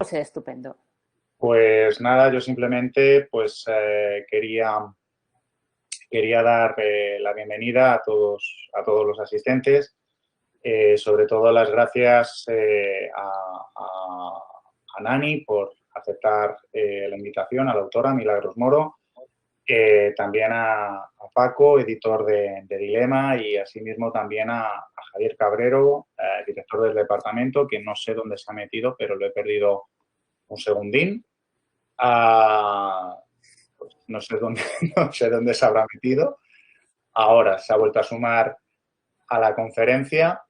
sea estupendo. Pues nada, yo simplemente pues quería dar la bienvenida a todos los asistentes, sobre todo las gracias a Nani por aceptar la invitación, a la autora Milagros Moro, también a Paco, editor de Dilema, y asimismo también a Javier Cabrero, director del departamento, que no sé dónde se ha metido, pero lo he perdido un segundín. Pues no sé dónde, no sé dónde se habrá metido. Ahora se ha vuelto a sumar a la conferencia.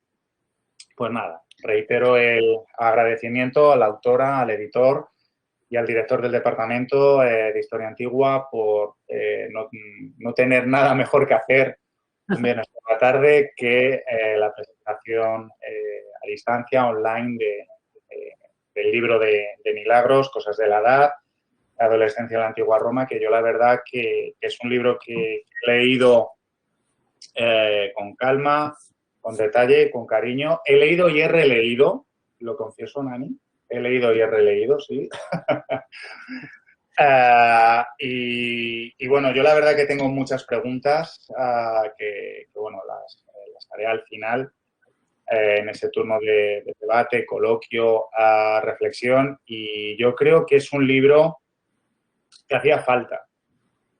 Pues nada, reitero el agradecimiento a la autora, al editor y al director del Departamento de Historia Antigua por no tener nada mejor que hacer un viernes por la tarde que la presentación a distancia, online, del libro de Milagros, Cosas de la Edad, la adolescencia en la antigua Roma, que yo la verdad que es un libro que he leído con calma, con detalle, con cariño. He leído y he releído, lo confieso, Nani. He leído y he releído, sí. Y bueno, yo la verdad que tengo muchas preguntas que bueno, las haré al final en ese turno de debate, coloquio, reflexión. Y yo creo que es un libro que hacía falta.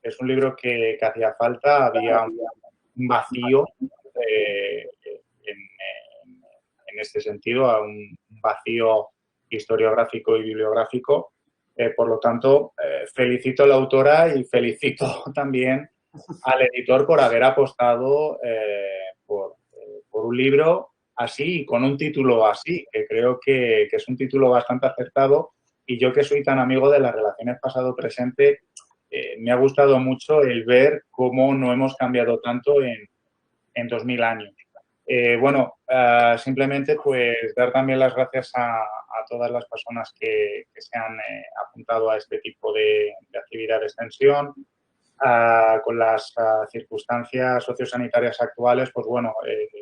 Es un libro que hacía falta. Había un vacío en este sentido, un vacío historiográfico y bibliográfico. Por lo tanto, felicito a la autora y felicito también al editor por haber apostado por un libro así y con un título así, que creo que es un título bastante acertado. Y yo, que soy tan amigo de las relaciones pasado-presente, me ha gustado mucho el ver cómo no hemos cambiado tanto en 2000 años. Bueno, simplemente pues dar también las gracias a todas las personas que se han apuntado a este tipo de actividad de extensión. Con las circunstancias sociosanitarias actuales, pues bueno,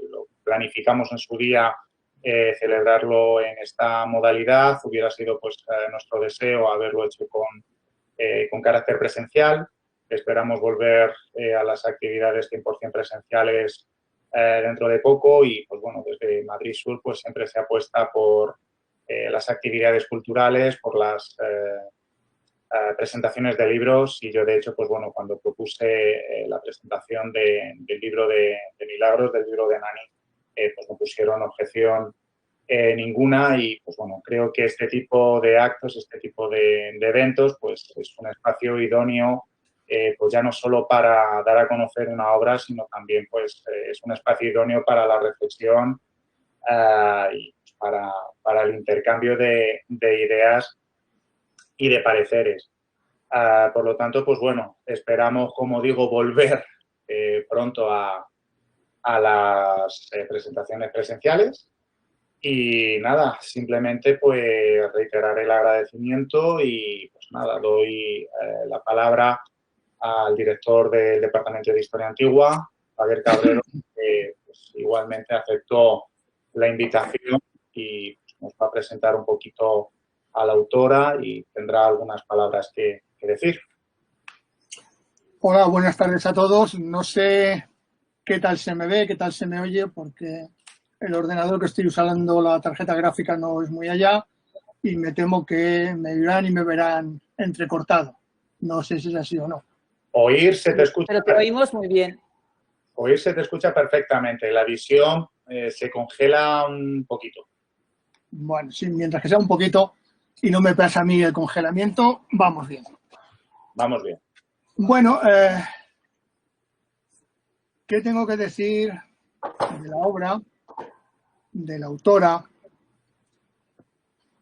lo planificamos en su día celebrarlo en esta modalidad. Hubiera sido pues nuestro deseo haberlo hecho con carácter presencial. Esperamos volver a las actividades 100% presenciales dentro de poco, y pues bueno, desde Madrid Sur pues siempre se apuesta por las actividades culturales, por las presentaciones de libros. Y yo, de hecho, pues bueno, cuando propuse la presentación del libro de Milagros, del libro de Nani, pues no pusieron objeción ninguna. Y pues bueno, creo que este tipo de actos, este tipo de eventos, pues es un espacio idóneo, pues ya no solo para dar a conocer una obra, sino también pues es un espacio idóneo para la reflexión y para el intercambio de ideas y de pareceres. Por lo tanto, pues bueno, esperamos, como digo, volver pronto a las presentaciones presenciales. Y nada, simplemente pues reiterar el agradecimiento y pues nada, doy la palabra al director del Departamento de Historia Antigua, Javier Cabrero, que pues, igualmente aceptó la invitación y pues, nos va a presentar un poquito a la autora y tendrá algunas palabras que decir. Hola, buenas tardes a todos. No sé qué tal se me ve, qué tal se me oye, porque el ordenador que estoy usando, la tarjeta gráfica, no es muy allá y me temo que me irán y me verán entrecortado. No sé si es así o no. Oír se te escucha. Pero te oímos muy bien. Oír se te escucha perfectamente. La visión se congela un poquito. Bueno, sí, mientras que sea un poquito y no me pasa a mí el congelamiento, vamos bien. Vamos bien. Bueno, ¿qué tengo que decir de la obra, de la autora?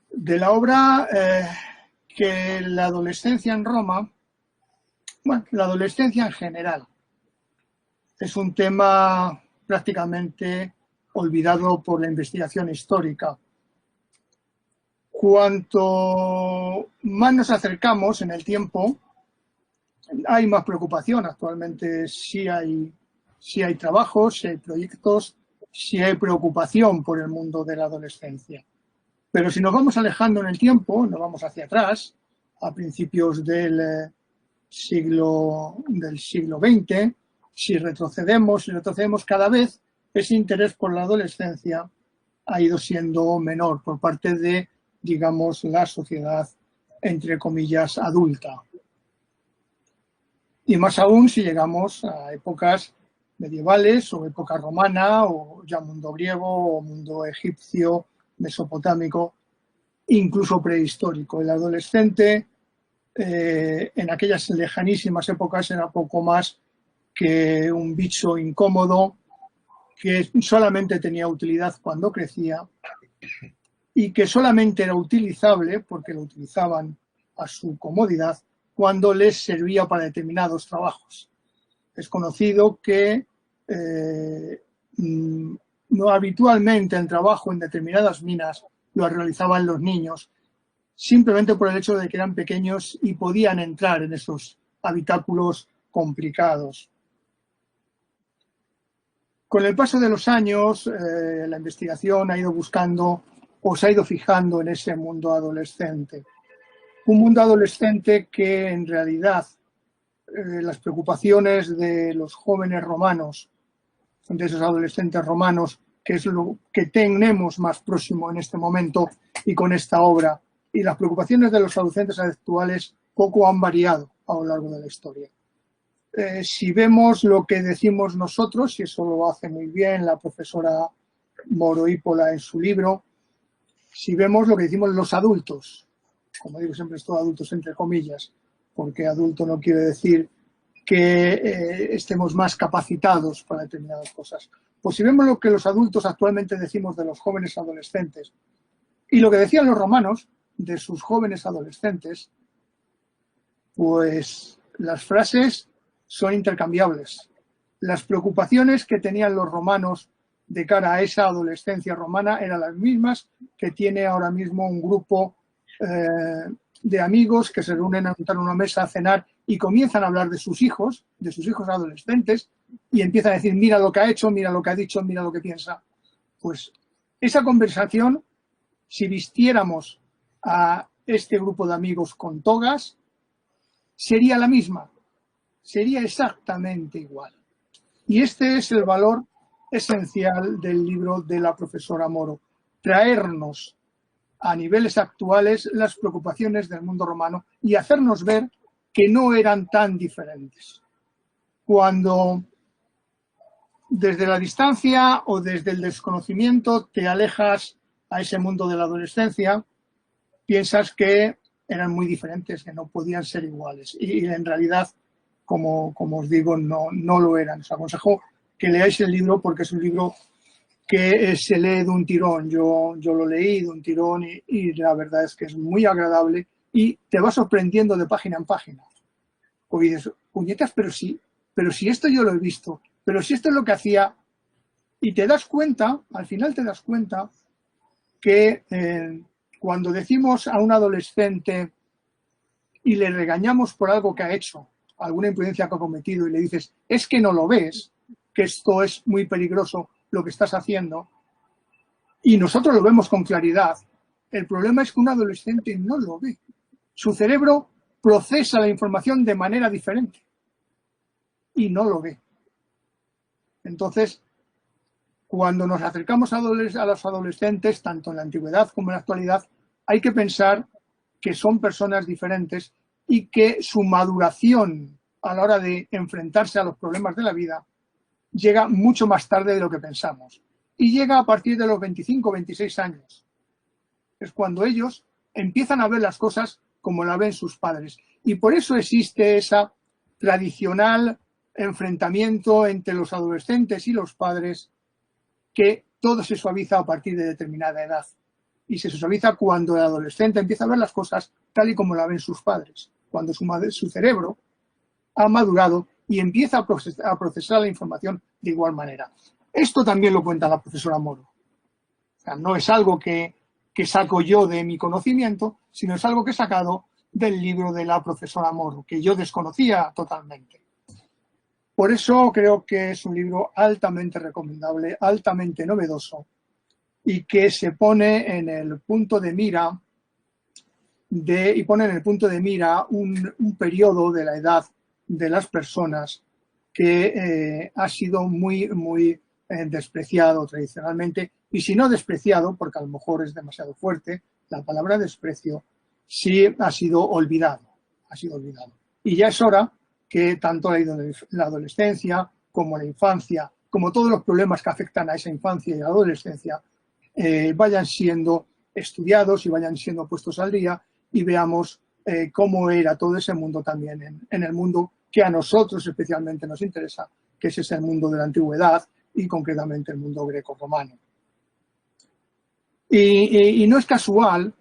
De la obra que la adolescencia en Roma, bueno, la adolescencia en general, es un tema prácticamente olvidado por la investigación histórica. Cuanto más nos acercamos en el tiempo, hay más preocupación. Actualmente sí hay trabajos, sí hay proyectos, sí hay preocupación por el mundo de la adolescencia. Pero si nos vamos alejando en el tiempo, nos vamos hacia atrás, a principios del siglo XX, si retrocedemos cada vez, ese interés por la adolescencia ha ido siendo menor por parte de, digamos, la sociedad, entre comillas, adulta. Y más aún si llegamos a épocas medievales o época romana o ya mundo griego o mundo egipcio, mesopotámico, incluso prehistórico. El adolescente en aquellas lejanísimas épocas era poco más que un bicho incómodo que solamente tenía utilidad cuando crecía y que solamente era utilizable, porque lo utilizaban a su comodidad, cuando les servía para determinados trabajos. Es conocido que no habitualmente el trabajo en determinadas minas lo realizaban los niños, simplemente por el hecho de que eran pequeños y podían entrar en esos habitáculos complicados. Con el paso de los años, la investigación ha ido buscando o se ha ido fijando en ese mundo adolescente. Un mundo adolescente que en realidad las preocupaciones de los jóvenes romanos, de esos adolescentes romanos, que es lo que tenemos más próximo en este momento y con esta obra, y las preocupaciones de los adolescentes actuales poco han variado a lo largo de la historia. Si vemos lo que decimos nosotros, y eso lo hace muy bien la profesora Moro Ípola en su libro, si vemos lo que decimos los adultos, como digo siempre, esto adultos entre comillas, porque adulto no quiere decir que estemos más capacitados para determinadas cosas. Pues si vemos lo que los adultos actualmente decimos de los jóvenes adolescentes y lo que decían los romanos de sus jóvenes adolescentes, pues las frases son intercambiables. Las preocupaciones que tenían los romanos de cara a esa adolescencia romana eran las mismas que tiene ahora mismo un grupo de amigos que se reúnen a una mesa a cenar y comienzan a hablar de sus hijos adolescentes, y empiezan a decir, mira lo que ha hecho, mira lo que ha dicho, mira lo que piensa. Pues esa conversación, si vistiéramos a este grupo de amigos con togas, sería la misma, sería exactamente igual. Y este es el valor esencial del libro de la profesora Moro, traernos a niveles actuales las preocupaciones del mundo romano y hacernos ver que no eran tan diferentes. Cuando desde la distancia o desde el desconocimiento te alejas a ese mundo de la adolescencia, piensas que eran muy diferentes, que no podían ser iguales. Y en realidad, como os digo, no lo eran. Os aconsejo que leáis el libro porque es un libro que se lee de un tirón. Yo lo leí de un tirón y la verdad es que es muy agradable y te va sorprendiendo de página en página. O dices, puñetas, pero si esto yo lo he visto, pero si esto es lo que hacía, y te das cuenta, al final te das cuenta que cuando decimos a un adolescente y le regañamos por algo que ha hecho, alguna imprudencia que ha cometido, y le dices, es que no lo ves, que esto es muy peligroso lo que estás haciendo, y nosotros lo vemos con claridad, el problema es que un adolescente no lo ve. Su cerebro procesa la información de manera diferente y no lo ve. Entonces, cuando nos acercamos a los adolescentes, tanto en la antigüedad como en la actualidad, hay que pensar que son personas diferentes y que su maduración a la hora de enfrentarse a los problemas de la vida llega mucho más tarde de lo que pensamos. Y llega a partir de los 25 o 26 años. Es cuando ellos empiezan a ver las cosas como la ven sus padres. Y por eso existe esa tradicional enfrentamiento entre los adolescentes y los padres, que todo se suaviza a partir de determinada edad. Y se suaviza cuando el adolescente empieza a ver las cosas tal y como la ven sus padres. Cuando su cerebro ha madurado y empieza a procesar la información de igual manera. Esto también lo cuenta la profesora Moro. O sea, no es algo que saco yo de mi conocimiento, sino es algo que he sacado del libro de la profesora Moro, que yo desconocía totalmente. Por eso creo que es un libro altamente recomendable, altamente novedoso y que se pone en el punto de mira un periodo de la edad de las personas que ha sido muy despreciado tradicionalmente, y si no despreciado, porque a lo mejor es demasiado fuerte, la palabra desprecio sí ha sido olvidado, Y ya es hora que tanto la adolescencia como la infancia, como todos los problemas que afectan a esa infancia y a la adolescencia, vayan siendo estudiados y vayan siendo puestos al día, y veamos cómo era todo ese mundo también en el mundo que a nosotros especialmente nos interesa, que ese es el mundo de la antigüedad y concretamente el mundo greco-romano. Y no es casual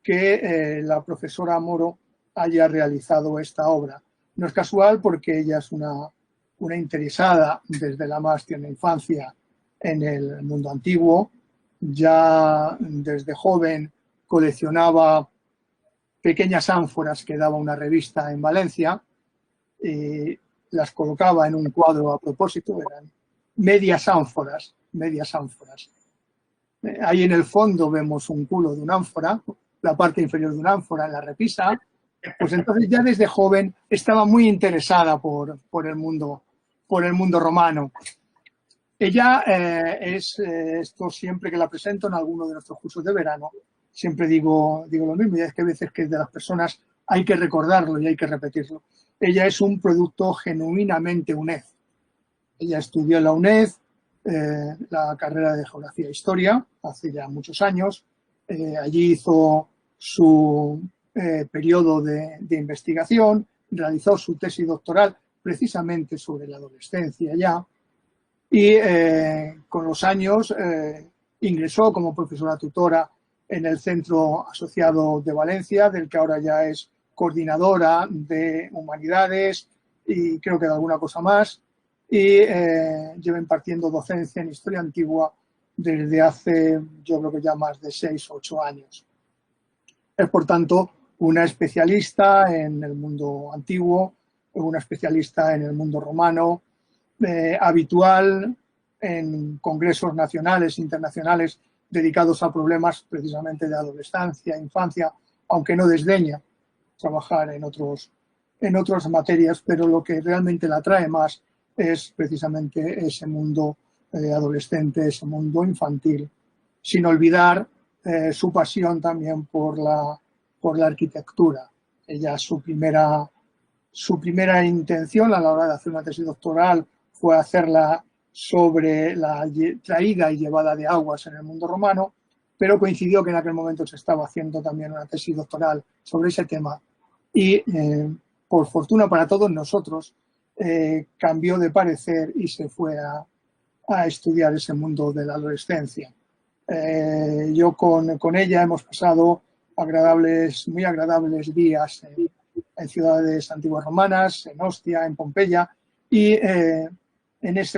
que la profesora Moro haya realizado esta obra. No es casual porque ella es una interesada desde la más tierna infancia en el mundo antiguo. Ya desde joven coleccionaba pequeñas ánforas que daba una revista en Valencia, y las colocaba en un cuadro a propósito, eran medias ánforas. Ahí en el fondo vemos un culo de una ánfora, la parte inferior de una ánfora en la repisa. Pues entonces ya desde joven estaba muy interesada por el mundo romano. Ella esto siempre que la presento en alguno de nuestros cursos de verano, siempre digo lo mismo, y es que a veces que de las personas hay que recordarlo y hay que repetirlo. Ella es un producto genuinamente UNED. Ella estudió en la UNED la carrera de Geografía e Historia hace ya muchos años. Allí hizo su periodo de investigación, realizó su tesis doctoral precisamente sobre la adolescencia ya, y con los años ingresó como profesora tutora en el Centro Asociado de Valencia, del que ahora ya es coordinadora de Humanidades y creo que de alguna cosa más, y lleva impartiendo docencia en Historia Antigua desde hace, yo creo que ya más de 6 o 8 años. Es, por tanto, una especialista en el mundo antiguo, una especialista en el mundo romano, habitual en congresos nacionales e internacionales dedicados a problemas precisamente de adolescencia, infancia, aunque no desdeña trabajar en otras materias, pero lo que realmente la atrae más es precisamente ese mundo adolescente, ese mundo infantil, sin olvidar su pasión también por la arquitectura. Ella, su primera intención a la hora de hacer una tesis doctoral fue hacerla sobre la traída y llevada de aguas en el mundo romano, pero coincidió que en aquel momento se estaba haciendo también una tesis doctoral sobre ese tema y, por fortuna para todos nosotros, cambió de parecer y se fue a estudiar ese mundo de la adolescencia. Yo con ella hemos pasado muy agradables días en ciudades antiguas romanas, en Ostia, en Pompeya, y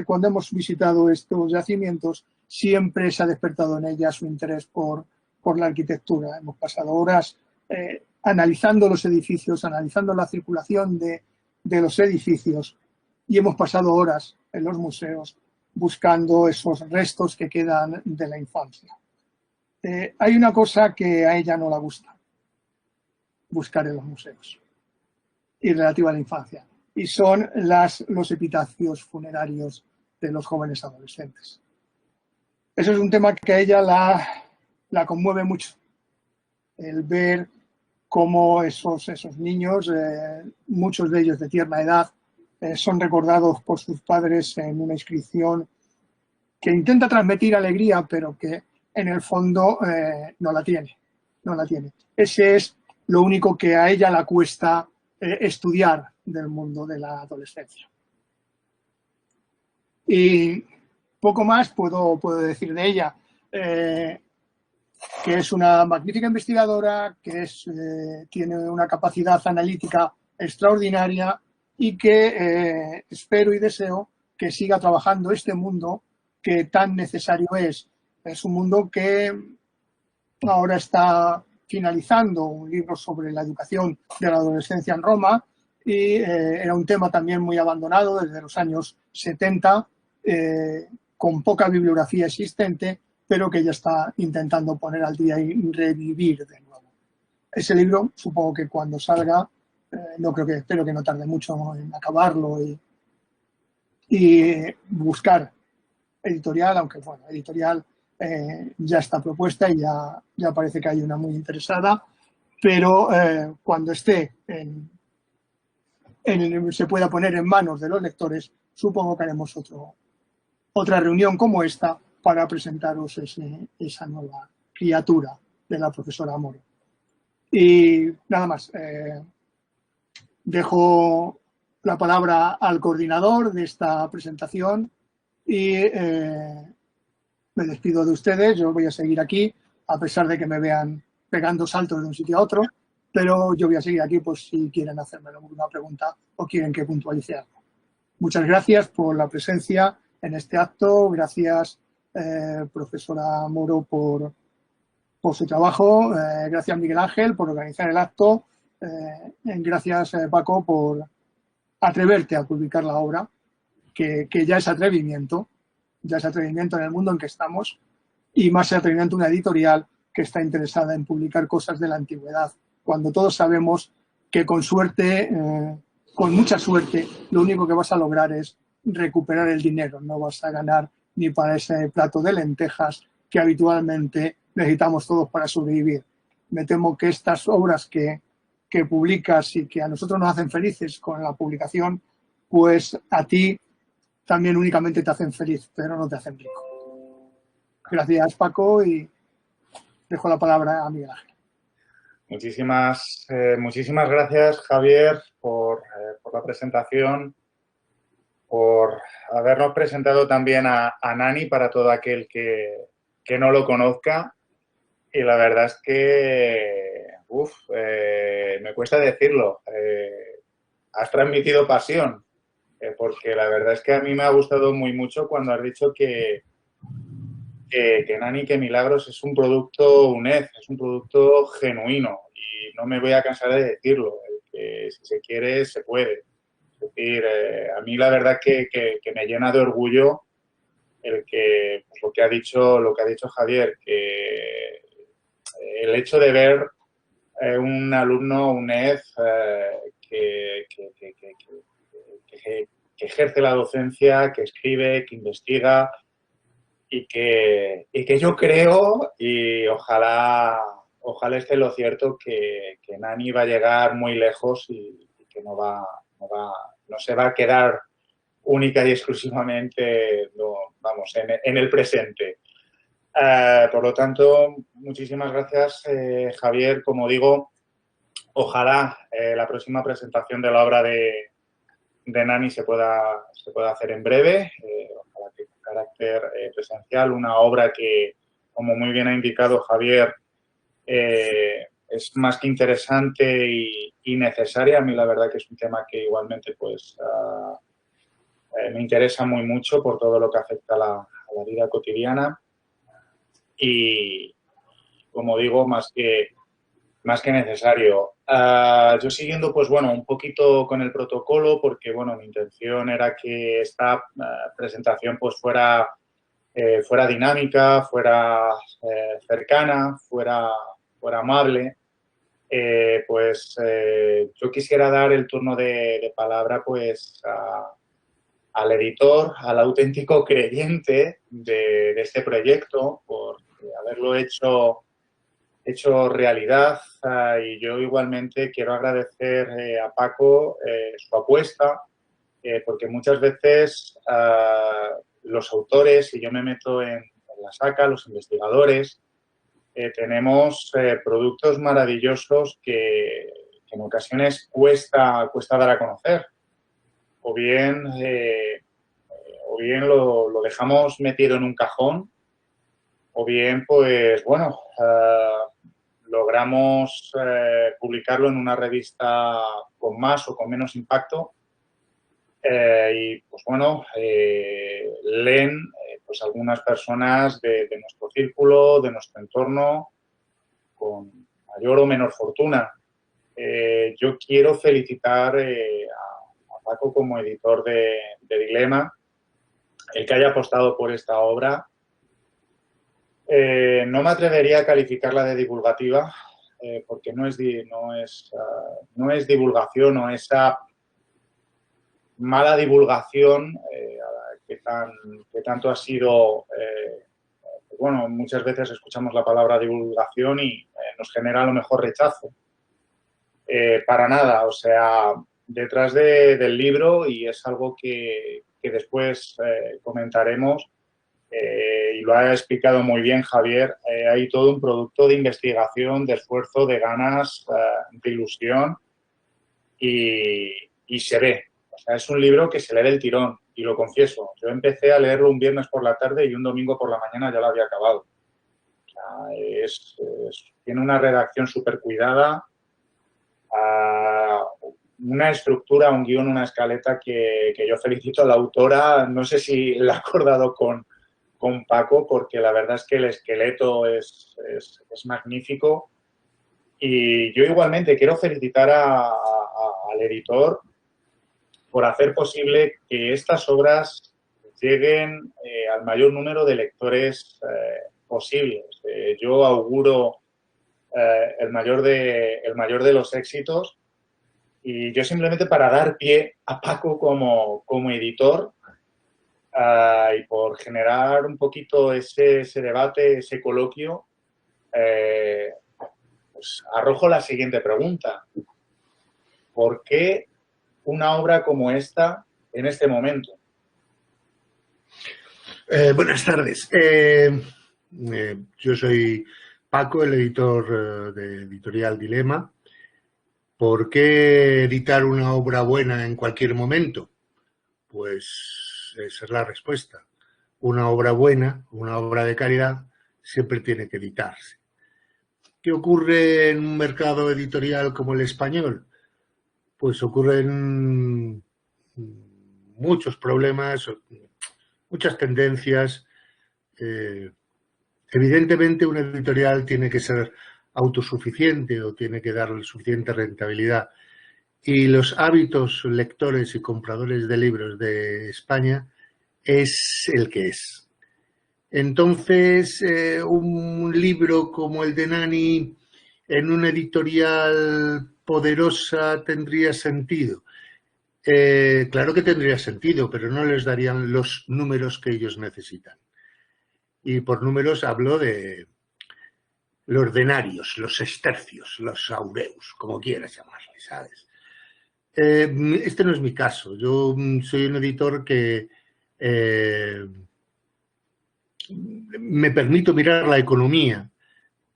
cuando hemos visitado estos yacimientos siempre se ha despertado en ella su interés por la arquitectura. Hemos pasado horas analizando los edificios, analizando la circulación de los edificios, y hemos pasado horas en los museos buscando esos restos que quedan de la infancia. Hay una cosa que a ella no le gusta buscar en los museos y relativa a la infancia, y son los epitafios funerarios de los jóvenes adolescentes. Eso es un tema que a ella la conmueve mucho, el ver cómo esos niños, muchos de ellos de tierna edad, son recordados por sus padres en una inscripción que intenta transmitir alegría, pero que en el fondo no la tiene. Ese es lo único que a ella le cuesta estudiar del mundo de la adolescencia. Y poco más puedo decir de ella, que es una magnífica investigadora, que tiene una capacidad analítica extraordinaria y que espero y deseo que siga trabajando este mundo que tan necesario es. Es un mundo que ahora está finalizando un libro sobre la educación de la adolescencia en Roma, y era un tema también muy abandonado desde los años 70, con poca bibliografía existente, pero que ya está intentando poner al día y revivir de nuevo. Ese libro, supongo que cuando salga, espero que no tarde mucho en acabarlo y buscar editorial, aunque bueno, editorial ya está propuesta y ya parece que hay una muy interesada, pero cuando esté se pueda poner en manos de los lectores, supongo que haremos otra reunión como esta para presentaros esa nueva criatura de la profesora Moro. Y nada más, dejo la palabra al coordinador de esta presentación y me despido de ustedes. Yo voy a seguir aquí, a pesar de que me vean pegando saltos de un sitio a otro, pero yo voy a seguir aquí pues si quieren hacerme alguna pregunta o quieren que puntualice algo. Muchas gracias por la presencia en este acto. Gracias, profesora Moro, por su trabajo. Gracias, Miguel Ángel, por organizar el acto. Gracias, Paco, por atreverte a publicar la obra, que ya es atrevimiento en el mundo en que estamos, y más atrevimiento una editorial que está interesada en publicar cosas de la antigüedad, cuando todos sabemos que con suerte, con mucha suerte, lo único que vas a lograr es recuperar el dinero, no vas a ganar ni para ese plato de lentejas que habitualmente necesitamos todos para sobrevivir. Me temo que estas obras que publicas y que a nosotros nos hacen felices con la publicación, pues a ti también únicamente te hacen feliz, pero no te hacen rico. Gracias, Paco, y dejo la palabra a Miguel Ángel. Muchísimas gracias, Javier, por la presentación, por habernos presentado también a Nani para todo aquel que no lo conozca. Y la verdad es que, me cuesta decirlo, has transmitido pasión, porque la verdad es que a mí me ha gustado muy mucho cuando has dicho que Nani, que Milagros es un producto UNED, es un producto genuino y no me voy a cansar de decirlo, que si se quiere, se puede. Es decir, a mí la verdad que me llena de orgullo el que, pues, lo que ha dicho Javier, que el hecho de ver un alumno UNED que ejerce la docencia, que escribe, que investiga y que yo creo, y ojalá esté lo cierto, que Nani va a llegar muy lejos y que no se va a quedar única y exclusivamente en el presente. Por lo tanto, muchísimas gracias, Javier. Como digo, ojalá la próxima presentación de la obra de Nani se pueda hacer en breve, ojalá que con carácter presencial, una obra que, como muy bien ha indicado Javier, es más que interesante y necesaria. A mí la verdad que es un tema que igualmente pues me interesa muy mucho por todo lo que afecta a la vida cotidiana y, como digo, más que necesario. Yo siguiendo, pues bueno, un poquito con el protocolo, porque bueno, mi intención era que esta presentación pues fuera dinámica, fuera cercana, fuera amable. Yo quisiera dar el turno de palabra pues al editor, al auténtico creyente de este proyecto, por haberlo hecho realidad, y yo igualmente quiero agradecer a Paco su apuesta, porque muchas veces los autores, y yo me meto en la saca, los investigadores, tenemos productos maravillosos que en ocasiones cuesta dar a conocer, o bien lo dejamos metido en un cajón, o bien, pues bueno, logramos publicarlo en una revista con más o con menos impacto y, pues bueno, leen pues algunas personas de nuestro círculo, de nuestro entorno, con mayor o menor fortuna. Yo quiero felicitar a Paco como editor de Dilema, el que haya apostado por esta obra, No me atrevería a calificarla de divulgativa, porque no es divulgación o esa mala divulgación que tanto ha sido, bueno, muchas veces escuchamos la palabra divulgación y nos genera a lo mejor rechazo. Para nada, o sea, detrás del libro, y es algo que después comentaremos, y lo ha explicado muy bien Javier, hay todo un producto de investigación, de esfuerzo, de ganas, de ilusión y se ve. O sea, es un libro que se lee del tirón, y lo confieso. Yo empecé a leerlo un viernes por la tarde y un domingo por la mañana ya lo había acabado. O sea, tiene una redacción súper cuidada, una estructura, un guión, una escaleta que yo felicito a la autora. No sé si la he acordado con Paco, porque la verdad es que el esqueleto es magnífico. Y yo igualmente quiero felicitar al editor por hacer posible que estas obras lleguen al mayor número de lectores posibles. Yo auguro el mayor de los éxitos, y yo simplemente, para dar pie a Paco como editor, y por generar un poquito ese debate, ese coloquio, pues arrojo la siguiente pregunta. ¿Por qué una obra como esta en este momento? Buenas tardes. Yo soy Paco, el editor de Editorial Dilema. ¿Por qué editar una obra buena en cualquier momento? Pues esa es la respuesta. Una obra buena, una obra de calidad, siempre tiene que editarse. ¿Qué ocurre en un mercado editorial como el español? Pues ocurren muchos problemas, muchas tendencias. Evidentemente, una editorial tiene que ser autosuficiente o tiene que darle suficiente rentabilidad. Y los hábitos lectores y compradores de libros de España es el que es. Entonces, un libro como el de Nani en una editorial poderosa tendría sentido. Claro que tendría sentido, pero no les darían los números que ellos necesitan. Y por números hablo de los denarios, los estercios, los aureus, como quieras llamarle, ¿sabes? Este no es mi caso. Yo soy un editor que me permito mirar la economía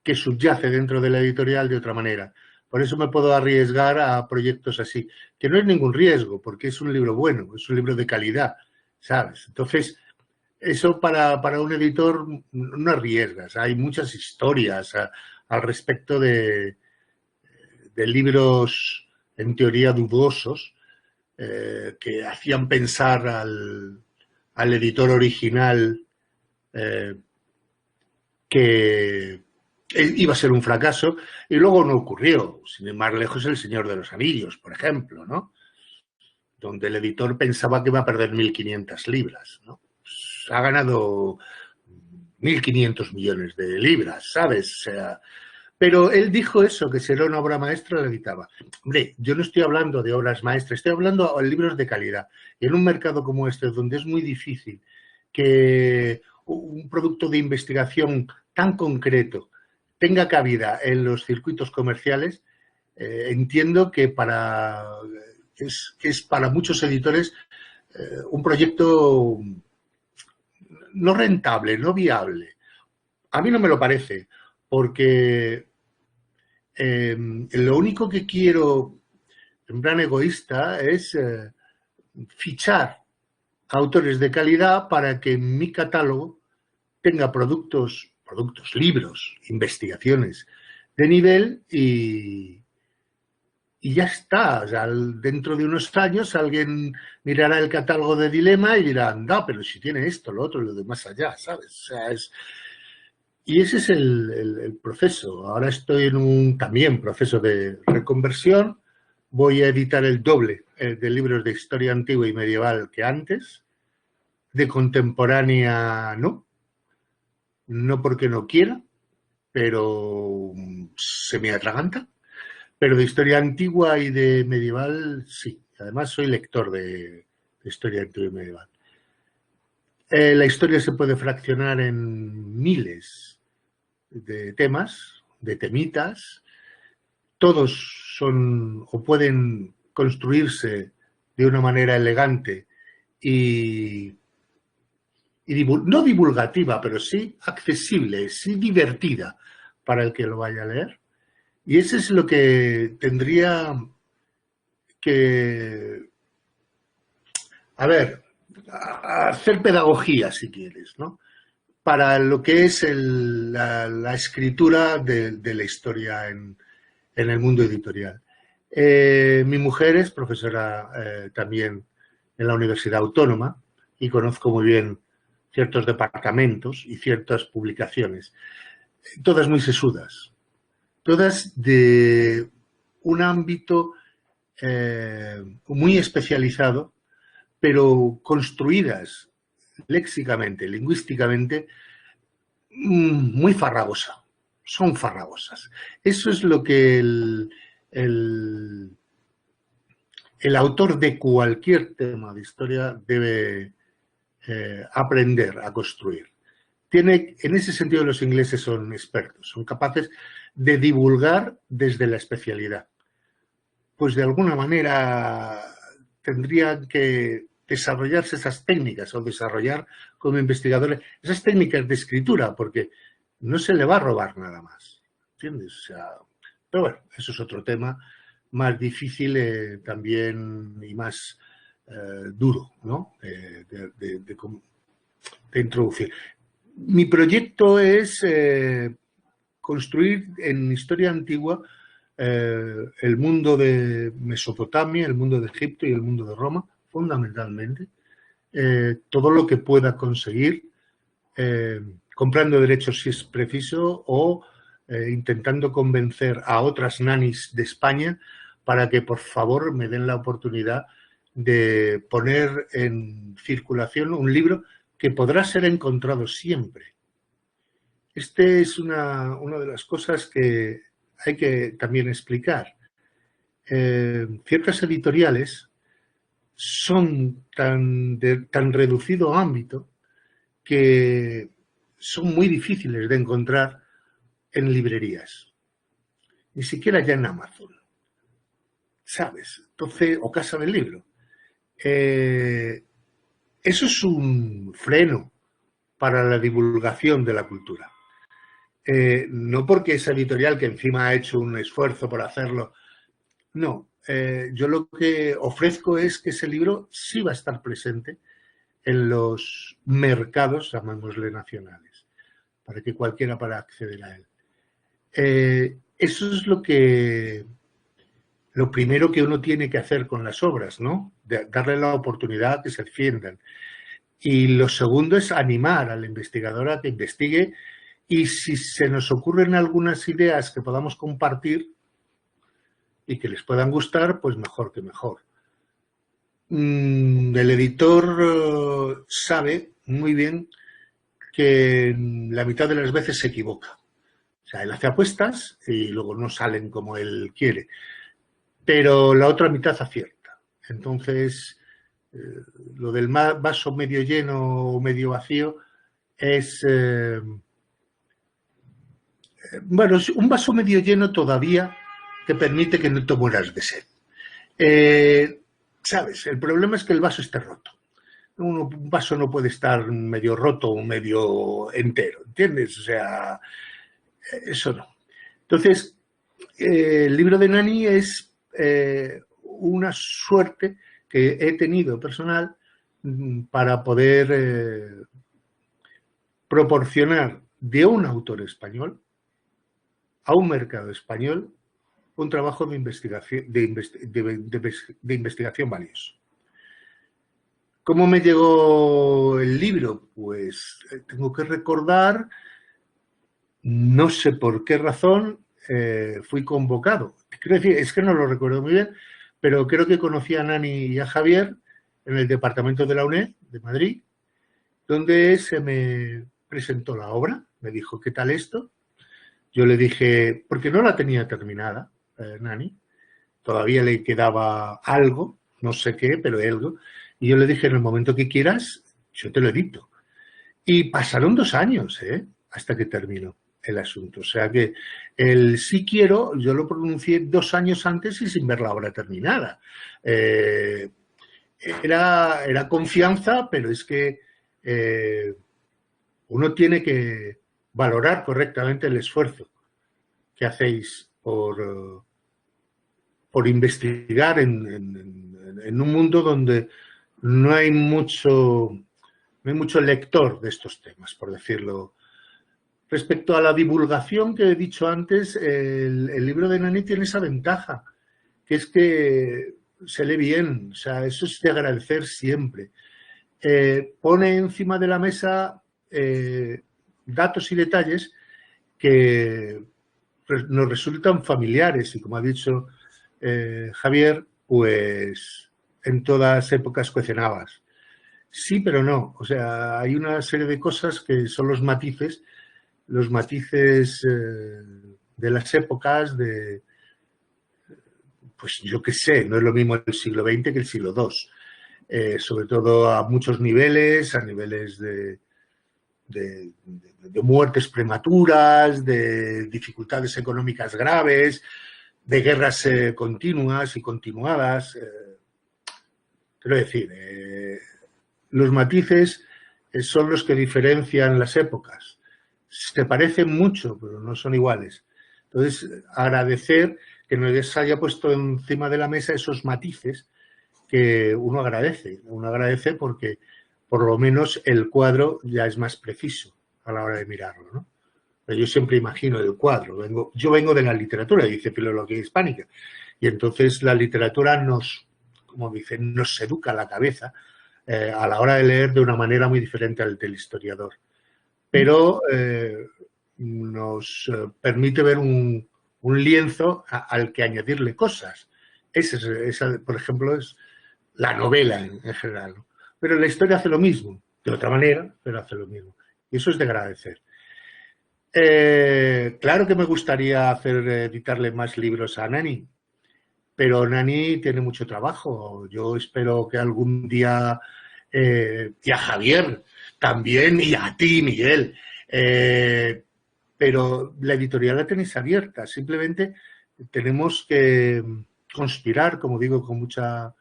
que subyace dentro de la editorial de otra manera. Por eso me puedo arriesgar a proyectos así, que no es ningún riesgo, porque es un libro bueno, es un libro de calidad, ¿sabes? Entonces, eso para un editor no arriesgas. Hay muchas historias al respecto de libros en teoría dudosos que hacían pensar al editor original que iba a ser un fracaso, y luego no ocurrió. Sin ir más lejos, El Señor de los Anillos, por ejemplo, ¿no? Donde el editor pensaba que iba a perder 1.500 libras, ¿no? Pues ha ganado 1.500 millones de libras, ¿sabes? O sea, pero él dijo eso, que será una obra maestra, la editaba. Hombre, yo no estoy hablando de obras maestras, estoy hablando de libros de calidad. Y en un mercado como este, donde es muy difícil que un producto de investigación tan concreto tenga cabida en los circuitos comerciales, entiendo que es para muchos editores un proyecto no rentable, no viable. A mí no me lo parece, porque lo único que quiero, en plan egoísta, es fichar a autores de calidad para que en mi catálogo tenga productos, libros, investigaciones de nivel, y ya está. O sea, dentro de unos años alguien mirará el catálogo de Dilema y dirá, anda, pero si tiene esto, lo otro, lo de más allá, ¿sabes? O sea, y ese es el proceso. Ahora estoy en un también proceso de reconversión. Voy a editar el doble de libros de historia antigua y medieval que antes. De contemporánea, no. no porque no quiera, pero se me atraganta. Pero de historia antigua y de medieval, sí. Además, soy lector de historia antigua y medieval. La historia se puede fraccionar en miles de temas, de temitas. Todos son o pueden construirse de una manera elegante y no divulgativa, pero sí accesible, sí divertida para el que lo vaya a leer. Y eso es lo que tendría que, a ver, hacer pedagogía, si quieres, ¿no? Para lo que es la escritura de la historia en el mundo editorial. Mi mujer es profesora también en la Universidad Autónoma y conozco muy bien ciertos departamentos y ciertas publicaciones, todas muy sesudas, todas de un ámbito muy especializado, pero construidas léxicamente, lingüísticamente, muy farragosa. Son farragosas. Eso es lo que el autor de cualquier tema de historia debe aprender a construir. En ese sentido, los ingleses son expertos, son capaces de divulgar desde la especialidad. Pues de alguna manera tendrían que desarrollarse esas técnicas o desarrollar como investigadores esas técnicas de escritura, porque no se le va a robar nada más, ¿entiendes? O sea, pero bueno, eso es otro tema más difícil también y más duro, ¿no? De introducir. Mi proyecto es construir en historia antigua el mundo de Mesopotamia, el mundo de Egipto y el mundo de Roma, fundamentalmente. Todo lo que pueda conseguir, comprando derechos si es preciso o intentando convencer a otras nanis de España para que por favor me den la oportunidad de poner en circulación un libro que podrá ser encontrado siempre. Este es una de las cosas que hay que también explicar. Ciertas editoriales son tan reducido ámbito que son muy difíciles de encontrar en librerías, ni siquiera ya en Amazon, ¿sabes? Entonces, o Casa del Libro. Eso es un freno para la divulgación de la cultura. No porque esa editorial que encima ha hecho un esfuerzo por hacerlo, no. Yo lo que ofrezco es que ese libro sí va a estar presente en los mercados, llamémosle nacionales, para que cualquiera pueda acceder a él. Eso es lo primero que uno tiene que hacer con las obras, ¿no? Darle la oportunidad a que se defiendan. Y lo segundo es animar al investigador a que investigue y si se nos ocurren algunas ideas que podamos compartir y que les puedan gustar, pues mejor que mejor. El editor sabe muy bien que la mitad de las veces se equivoca. O sea, él hace apuestas y luego no salen como él quiere. Pero la otra mitad acierta. Entonces, lo del vaso medio lleno o medio vacío es... bueno, un vaso medio lleno todavía te permite que no te mueras de sed. ¿Sabes? El problema es que el vaso esté roto. Un vaso no puede estar medio roto o medio entero, ¿entiendes? O sea, eso no. Entonces, el libro de Nani es una suerte que he tenido personal para poder proporcionar de un autor español a un mercado español un trabajo de investigación valioso. ¿Cómo me llegó el libro? Pues tengo que recordar, no sé por qué razón, fui convocado. Quiero decir, es que no lo recuerdo muy bien, pero creo que conocí a Nani y a Javier en el departamento de la UNED de Madrid, donde se me presentó la obra, me dijo, ¿qué tal esto? Yo le dije, porque no la tenía terminada, Nani, todavía le quedaba algo, no sé qué, pero algo, y yo le dije, en el momento que quieras, yo te lo edito. Y pasaron 2 años, hasta que terminó el asunto. O sea que el sí quiero, yo lo pronuncié 2 años antes y sin ver la obra terminada. Era confianza, pero es que uno tiene que valorar correctamente el esfuerzo que hacéis por investigar en un mundo donde no hay mucho lector de estos temas, por decirlo. Respecto a la divulgación que he dicho antes, el libro de Nani tiene esa ventaja, que es que se lee bien, o sea, eso es de agradecer siempre. Pone encima de la mesa datos y detalles que nos resultan familiares y, como ha dicho Javier, pues en todas épocas cuecen-habas. Sí, pero no. O sea, hay una serie de cosas que son los matices de las épocas, pues yo qué sé, no es lo mismo el siglo XX que el siglo II. Sobre todo a muchos niveles, a niveles de muertes prematuras, de dificultades económicas graves, de guerras continuas y continuadas. Quiero decir, los matices son los que diferencian las épocas. Se parecen mucho, pero no son iguales. Entonces, agradecer que nos haya puesto encima de la mesa esos matices que uno agradece. Uno agradece porque por lo menos el cuadro ya es más preciso a la hora de mirarlo, ¿no? Pero yo siempre imagino el cuadro. Yo vengo de la literatura, dice Filología Hispánica, y entonces la literatura como dicen, nos educa la cabeza a la hora de leer de una manera muy diferente al del historiador. Pero nos permite ver un lienzo al que añadirle cosas. Esa, por ejemplo, es la novela en general, ¿no? Pero la historia hace lo mismo, de otra manera, pero hace lo mismo. Y eso es de agradecer. Claro que me gustaría editarle más libros a Nani, pero Nani tiene mucho trabajo. Yo espero que algún día, y a Javier también, y a ti, Miguel, pero la editorial la tenéis abierta. Simplemente tenemos que conspirar, como digo, con mucha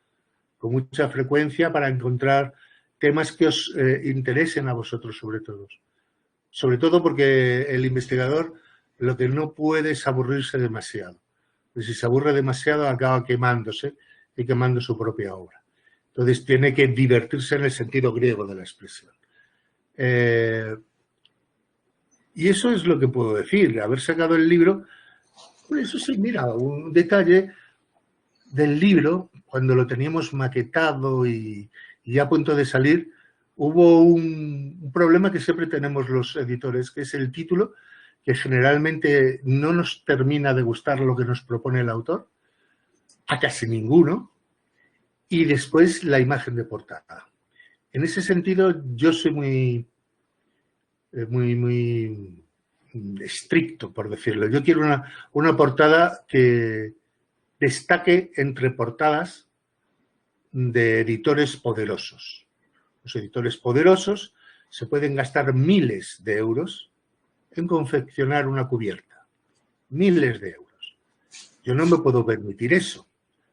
frecuencia para encontrar temas que os interesen a vosotros sobre todo. Sobre todo porque el investigador lo que no puede es aburrirse demasiado. Pues si se aburre demasiado acaba quemándose y quemando su propia obra. Entonces tiene que divertirse en el sentido griego de la expresión. Y eso es lo que puedo decir. Haber sacado el libro, pues eso sí, mira, un detalle del libro, cuando lo teníamos maquetado y ya a punto de salir, hubo un problema que siempre tenemos los editores, que es el título, que generalmente no nos termina de gustar lo que nos propone el autor, a casi ninguno, y después la imagen de portada. En ese sentido, yo soy muy estricto, por decirlo. Yo quiero una portada que destaque entre portadas de editores poderosos. Los editores poderosos se pueden gastar miles de euros en confeccionar una cubierta. Miles de euros. Yo no me puedo permitir eso,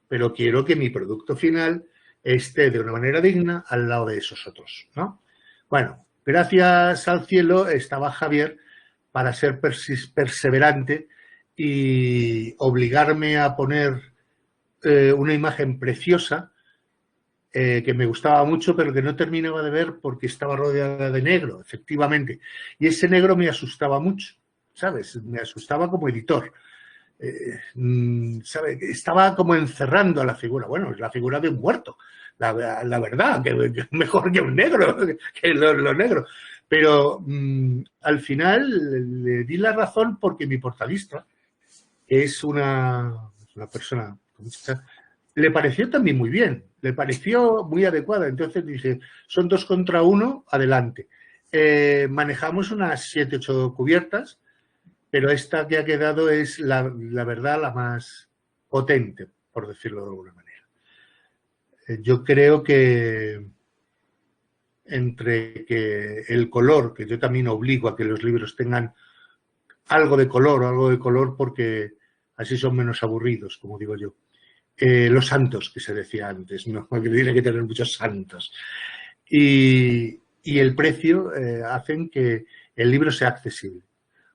pero quiero que mi producto final esté de una manera digna al lado de esos otros, ¿no? Bueno, gracias al cielo estaba Javier para ser perseverante y obligarme a poner una imagen preciosa que me gustaba mucho, pero que no terminaba de ver porque estaba rodeada de negro, efectivamente. Y ese negro me asustaba mucho, ¿sabes? Me asustaba como editor. ¿Sabe? Estaba como encerrando a la figura. Bueno, es la figura de un muerto, la verdad, que mejor que un negro, que lo negro. Pero al final le di la razón porque mi portadista, que es una persona, le pareció también muy bien, le pareció muy adecuada. Entonces dije, son 2 contra 1, adelante. manejamos unas 7, 8 cubiertas, pero esta que ha quedado es, la verdad, la más potente, por decirlo de alguna manera. Yo creo que entre que el color, que yo también obligo a que los libros tengan algo de color porque así son menos aburridos, como digo yo. Los santos, que se decía antes, ¿no? Que tiene que tener muchos santos. Y el precio hacen que el libro sea accesible.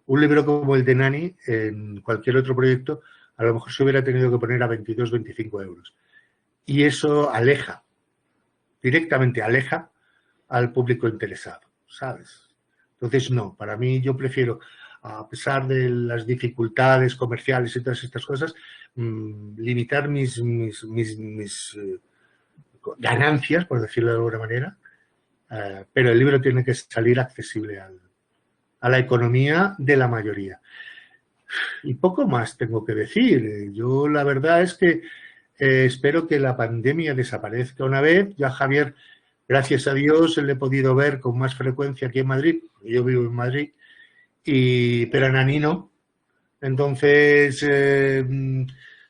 Un libro como el de Nani, en cualquier otro proyecto, a lo mejor se hubiera tenido que poner a 22, 25 euros. Y eso aleja, directamente aleja al público interesado, ¿sabes? Entonces, no, para mí yo prefiero, a pesar de las dificultades comerciales y todas estas cosas, limitar mis ganancias, por decirlo de alguna manera, pero el libro tiene que salir accesible a la economía de la mayoría. Y poco más tengo que decir. Yo la verdad es que espero que la pandemia desaparezca una vez. Ya Javier, gracias a Dios, le he podido ver con más frecuencia aquí en Madrid. Yo vivo en Madrid, pero a Nani no. Entonces,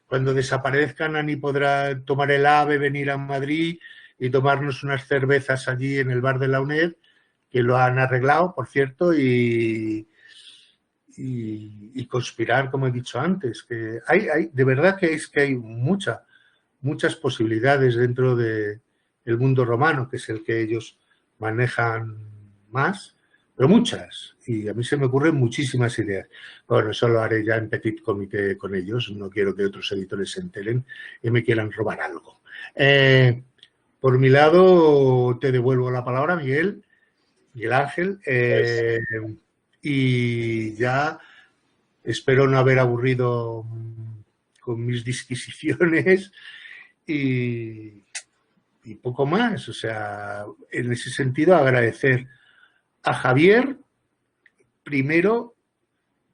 cuando desaparezca, Nani podrá tomar el AVE, venir a Madrid y tomarnos unas cervezas allí en el bar de la UNED, que lo han arreglado, por cierto, y conspirar, como he dicho antes. Que de verdad que hay muchas posibilidades dentro del mundo romano, que es el que ellos manejan más, pero muchas, y a mí se me ocurren muchísimas ideas. Bueno, eso lo haré ya en petit comité con ellos, no quiero que otros editores se enteren y me quieran robar algo. Por mi lado, te devuelvo la palabra, Miguel Ángel, y ya espero no haber aburrido con mis disquisiciones y poco más. O sea, en ese sentido agradecer a Javier primero,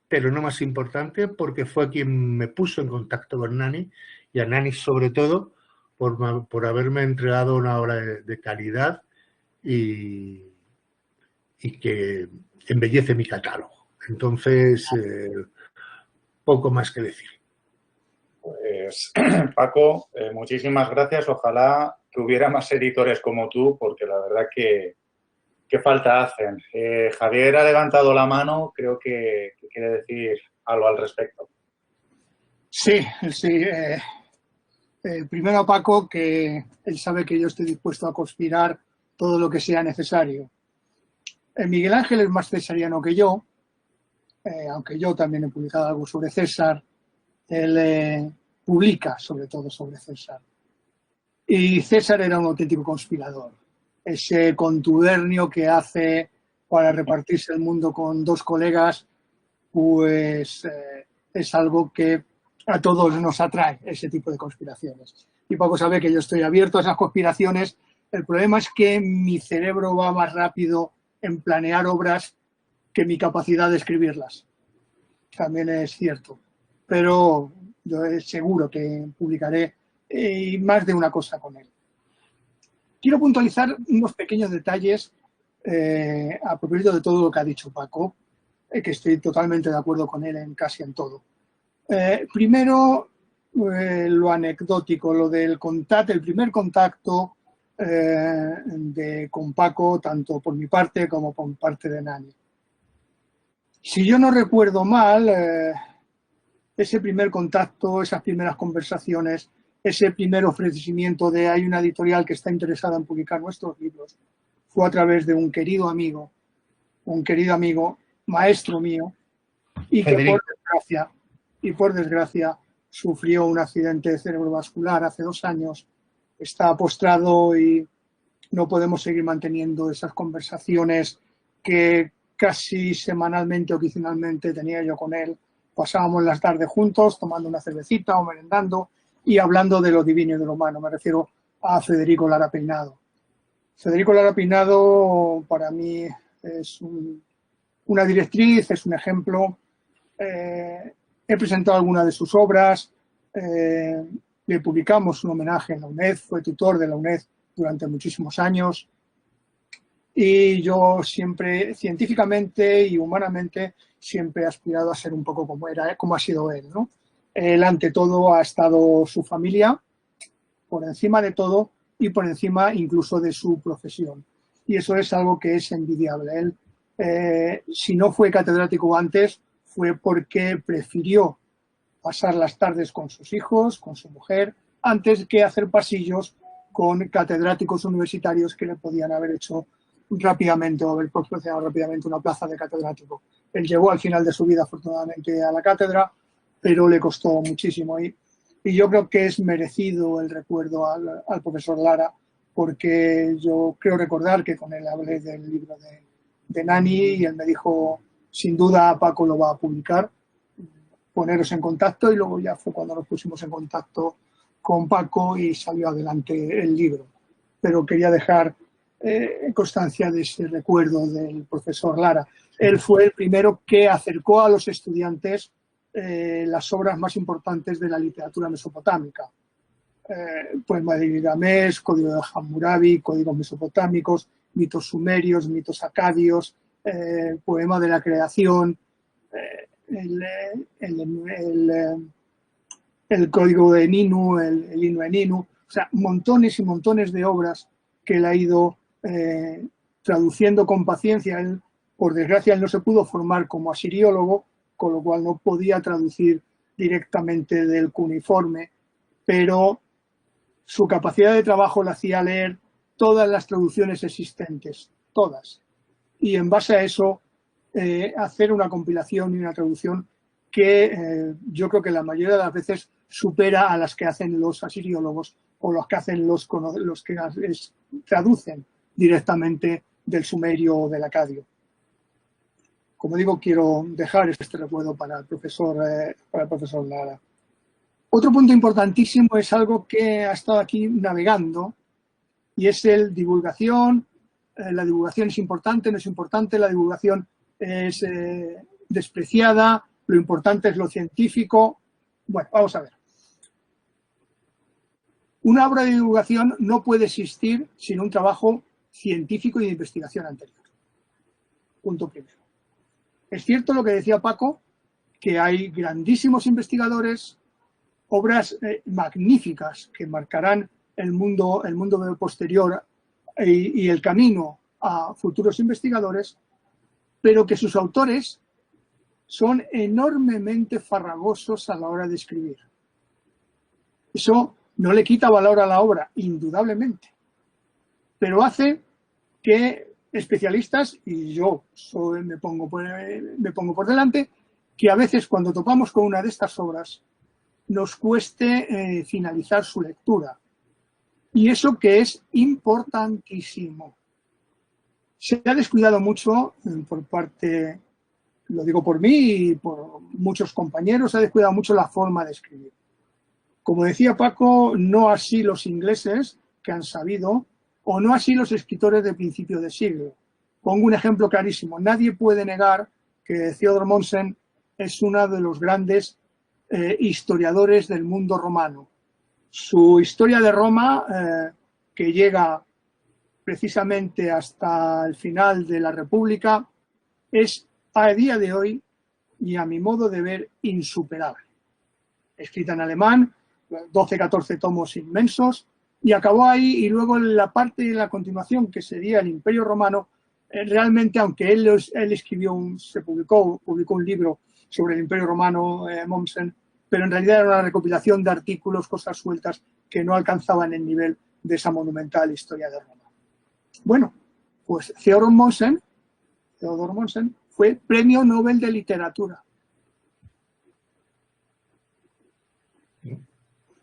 pero no más importante, porque fue quien me puso en contacto con Nani, y a Nani sobre todo por haberme entregado una obra de calidad y que embellece mi catálogo. Entonces, poco más que decir. Pues, Paco, muchísimas gracias. Ojalá que hubiera más editores como tú, porque la verdad que falta hacen. Javier ha levantado la mano, creo que quiere decir algo al respecto. Sí. Primero a Paco, que él sabe que yo estoy dispuesto a conspirar todo lo que sea necesario. Miguel Ángel es más cesariano que yo, aunque yo también he publicado algo sobre César. Él publica sobre todo sobre César. Y César era un auténtico conspirador. Ese contubernio que hace para repartirse el mundo con dos colegas, pues es algo que a todos nos atrae, ese tipo de conspiraciones. Y Paco sabe que yo estoy abierto a esas conspiraciones. El problema es que mi cerebro va más rápido en planear obras que mi capacidad de escribirlas. También es cierto. Pero yo seguro que publicaré más de una cosa con él. Quiero puntualizar unos pequeños detalles a propósito de todo lo que ha dicho Paco, que estoy totalmente de acuerdo con él en casi en todo. Primero, lo anecdótico, lo del contacto, el primer contacto con Paco, tanto por mi parte como por parte de Nani. Si yo no recuerdo mal, ese primer contacto, esas primeras conversaciones, ese primer ofrecimiento de hay una editorial que está interesada en publicar nuestros libros, fue a través de un querido amigo, maestro mío, y que por desgracia sufrió un accidente cerebrovascular hace 2 años, está postrado y no podemos seguir manteniendo esas conversaciones que casi semanalmente o quincenalmente tenía yo con él. Pasábamos las tardes juntos tomando una cervecita o merendando y hablando de lo divino y de lo humano. Me refiero a Federico Lara Peinado. Federico Lara Peinado para mí es una directriz, es un ejemplo. He presentado algunas de sus obras, le publicamos un homenaje en la UNED, fue tutor de la UNED durante muchísimos años. Y yo siempre, científicamente y humanamente, siempre he aspirado a ser un poco como ha sido él, ¿no? Él, ante todo, ha estado su familia, por encima de todo y por encima incluso de su profesión. Y eso es algo que es envidiable. Él, si no fue catedrático antes, fue porque prefirió pasar las tardes con sus hijos, con su mujer, antes que hacer pasillos con catedráticos universitarios que le podían haber hecho rápidamente o haber proporcionado rápidamente una plaza de catedrático. Él llegó al final de su vida, afortunadamente, a la cátedra, pero le costó muchísimo. Y yo creo que es merecido el recuerdo al profesor Lara, porque yo creo recordar que con él hablé del libro de Nani y él me dijo, sin duda Paco lo va a publicar, poneros en contacto, y luego ya fue cuando nos pusimos en contacto con Paco y salió adelante el libro. Pero quería dejar constancia de ese recuerdo del profesor Lara. Él fue el primero que acercó a los estudiantes las obras más importantes de la literatura mesopotámica. Poema de Gilgamesh, Código de Hammurabi, códigos mesopotámicos, mitos sumerios, mitos acadios, poema de la creación, el código de Ninu, el Inu Eninu, o sea, montones y montones de obras que él ha ido traduciendo con paciencia. Él, por desgracia, él no se pudo formar como asiriólogo, con lo cual no podía traducir directamente del cuneiforme, pero su capacidad de trabajo le hacía leer todas las traducciones existentes, todas, y en base a eso hacer una compilación y una traducción que yo creo que la mayoría de las veces supera a las que hacen los asiriólogos o los que hacen los que traducen directamente del sumerio o del acadio. Como digo, quiero dejar este recuerdo para el profesor Lara. Otro punto importantísimo es algo que ha estado aquí navegando, y es el divulgación. La divulgación es importante, no es importante, la divulgación es despreciada, lo importante es lo científico. Bueno, vamos a ver. Una obra de divulgación no puede existir sin un trabajo científico y de investigación anterior. Punto primero. Es cierto lo que decía Paco, que hay grandísimos investigadores, obras magníficas que marcarán el mundo posterior y el camino a futuros investigadores, pero que sus autores son enormemente farragosos a la hora de escribir. Eso no le quita valor a la obra, indudablemente, pero hace que especialistas, y yo me pongo por delante, que a veces cuando topamos con una de estas obras nos cueste finalizar su lectura. Y eso que es importantísimo. Se ha descuidado mucho por parte, lo digo por mí y por muchos compañeros, se ha descuidado mucho la forma de escribir. Como decía Paco, no así los ingleses, que han sabido, o no así los escritores de principio de siglo. Pongo un ejemplo clarísimo. Nadie puede negar que Theodor Mommsen es uno de los grandes historiadores del mundo romano. Su historia de Roma, que llega precisamente hasta el final de la República, es a día de hoy, y a mi modo de ver, insuperable. Escrita en alemán, 12-14 tomos inmensos, y acabó ahí, y luego la parte de la continuación, que sería el Imperio Romano, realmente, aunque él escribió, publicó un libro sobre el Imperio Romano, Mommsen, pero en realidad era una recopilación de artículos, cosas sueltas, que no alcanzaban el nivel de esa monumental historia de Roma. Bueno, pues Theodor Mommsen fue Premio Nobel de Literatura.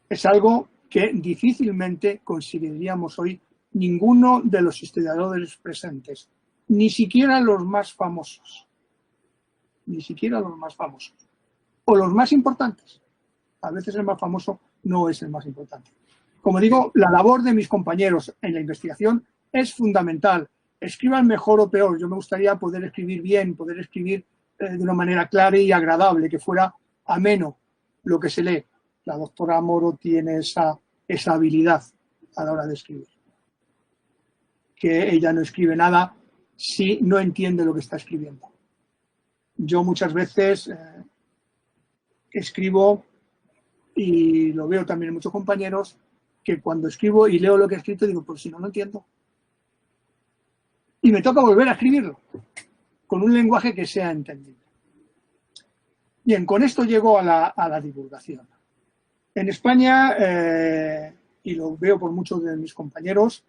Es algo que difícilmente conseguiríamos hoy ninguno de los historiadores presentes, ni siquiera los más famosos, o los más importantes. A veces el más famoso no es el más importante. Como digo, la labor de mis compañeros en la investigación es fundamental. Escriban mejor o peor. Yo me gustaría poder escribir bien, poder escribir de una manera clara y agradable, que fuera ameno lo que se lee. La doctora Moro tiene esa habilidad a la hora de escribir. Que ella no escribe nada si no entiende lo que está escribiendo. Yo muchas veces escribo, y lo veo también en muchos compañeros, que cuando escribo y leo lo que he escrito digo, pues si no, no entiendo. Y me toca volver a escribirlo con un lenguaje que sea entendible. Bien, con esto llego a la divulgación. En España, y lo veo por muchos de mis compañeros,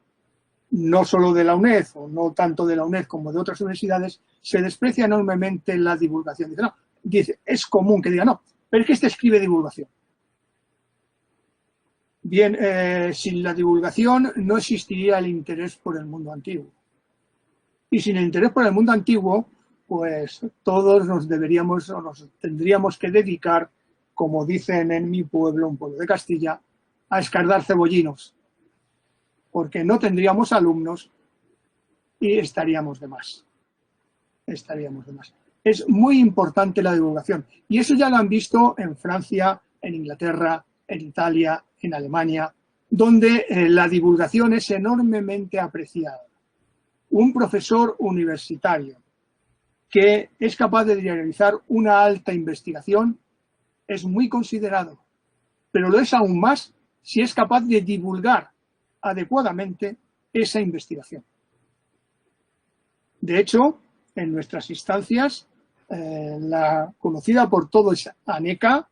no solo de la UNED, o no tanto de la UNED como de otras universidades, se desprecia enormemente la divulgación. Dice, no, dice, es común que diga, no, pero es que este escribe divulgación. Bien, sin la divulgación no existiría el interés por el mundo antiguo. Y sin el interés por el mundo antiguo, pues todos nos deberíamos o nos tendríamos que dedicar, como dicen en mi pueblo, un pueblo de Castilla, a escardar cebollinos, porque no tendríamos alumnos y estaríamos de más. Estaríamos de más. Es muy importante la divulgación y eso ya lo han visto en Francia, en Inglaterra, en Italia, en Alemania, donde la divulgación es enormemente apreciada. Un profesor universitario que es capaz de realizar una alta investigación es muy considerado, pero lo es aún más si es capaz de divulgar adecuadamente esa investigación. De hecho, en nuestras instancias, la conocida por todos ANECA,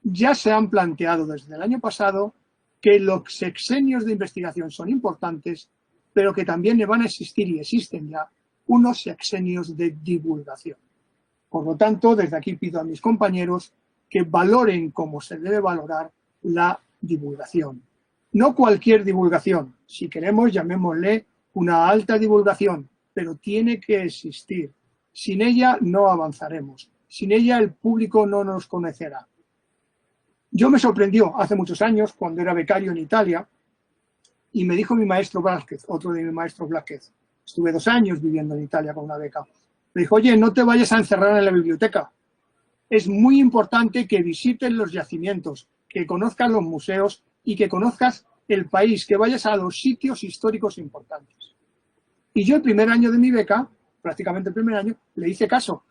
ya se han planteado desde el año pasado que los sexenios de investigación son importantes, pero que también van a existir y existen ya unos sexenios de divulgación. Por lo tanto, desde aquí pido a mis compañeros que valoren como se debe valorar la divulgación. No cualquier divulgación, si queremos llamémosle una alta divulgación, pero tiene que existir. Sin ella no avanzaremos, sin ella el público no nos conocerá. Yo me sorprendió hace muchos años, cuando era becario en Italia, y me dijo mi maestro Blázquez, otro de mi maestro Blázquez, estuve 2 años viviendo en Italia con una beca, me dijo, oye, no te vayas a encerrar en la biblioteca, es muy importante que visites los yacimientos, que conozcas los museos y que conozcas el país, que vayas a los sitios históricos importantes. Y yo el primer año de mi beca, prácticamente el primer año, le hice caso.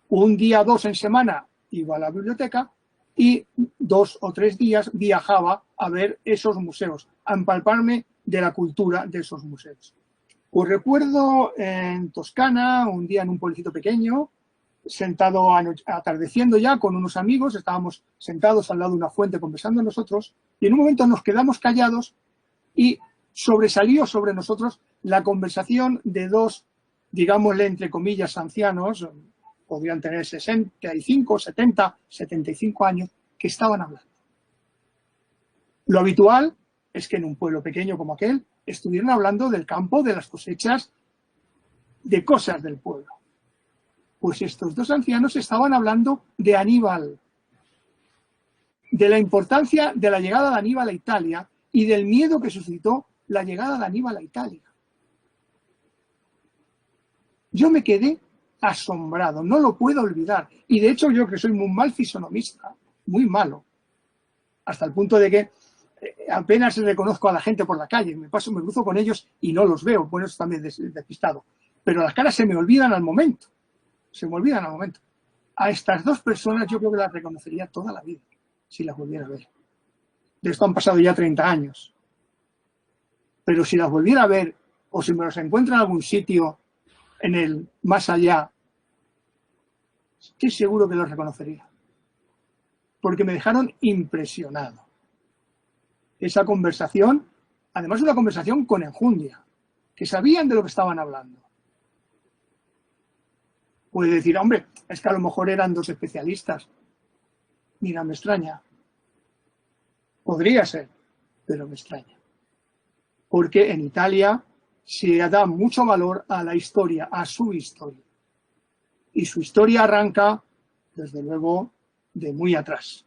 Un día, 2 en semana iba a la biblioteca y 2 o 3 días viajaba a ver esos museos, a empalparme de la cultura de esos museos. Pues recuerdo en Toscana, un día en un pueblecito pequeño, sentado atardeciendo ya con unos amigos, estábamos sentados al lado de una fuente conversando nosotros y en un momento nos quedamos callados y sobresalió sobre nosotros la conversación de 2, digámosle entre comillas, ancianos, podrían tener 65, 70, 75 años, que estaban hablando. Lo habitual es que en un pueblo pequeño como aquel estuvieran hablando del campo, de las cosechas, de cosas del pueblo. Pues estos 2 ancianos estaban hablando de Aníbal, de la importancia de la llegada de Aníbal a Italia y del miedo que suscitó la llegada de Aníbal a Italia. Yo me quedé asombrado, no lo puedo olvidar. Y de hecho yo que soy muy mal fisonomista, muy malo, hasta el punto de que apenas reconozco a la gente por la calle, me cruzo con ellos y no los veo, bueno, eso también despistado. Pero las caras se me olvidan al momento, A estas 2 personas yo creo que las reconocería toda la vida, si las volviera a ver. De esto han pasado ya 30 años. Pero si las volviera a ver, o si me los encuentro en algún sitio en el más allá, estoy seguro que los reconocería. Porque me dejaron impresionado. Esa conversación, además una conversación con enjundia, que sabían de lo que estaban hablando. Puede decir, hombre, es que a lo mejor eran 2 especialistas. Mira, me extraña. Podría ser, pero me extraña. Porque en Italia se da mucho valor a la historia, a su historia. Y su historia arranca, desde luego, de muy atrás.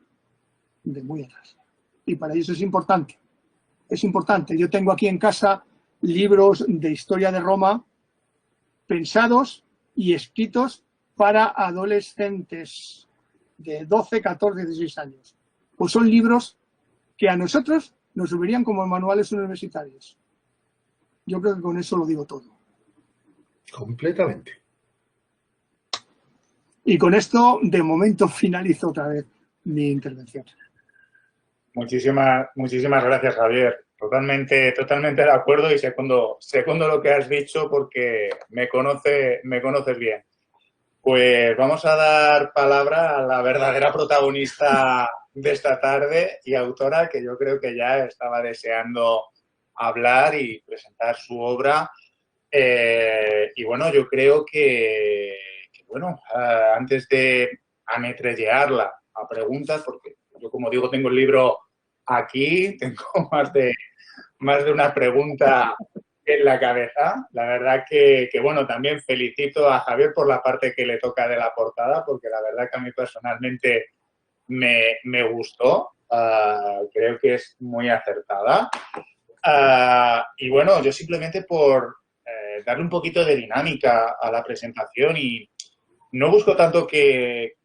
De muy atrás. Y para ellos es importante. Es importante. Yo tengo aquí en casa libros de historia de Roma pensados y escritos para adolescentes de 12, 14, 16 años. Pues son libros que a nosotros nos servirían como manuales universitarios. Yo creo que con eso lo digo todo. Completamente. Y con esto, de momento, finalizo otra vez mi intervención. Muchísimas gracias, Javier. Totalmente de acuerdo y segundo lo que has dicho porque me conoces bien. Pues vamos a dar palabra a la verdadera protagonista de esta tarde y autora que yo creo que ya estaba deseando hablar y presentar su obra. Y bueno, yo creo antes de ametrellarla a preguntas, porque yo, como digo, tengo el libro aquí, tengo más de una pregunta en la cabeza. La verdad bueno, también felicito a Javier por la parte que le toca de la portada, porque la verdad que a mí personalmente me gustó. Creo que es muy acertada. Y bueno, yo simplemente por darle un poquito de dinámica a la presentación y no busco tanto que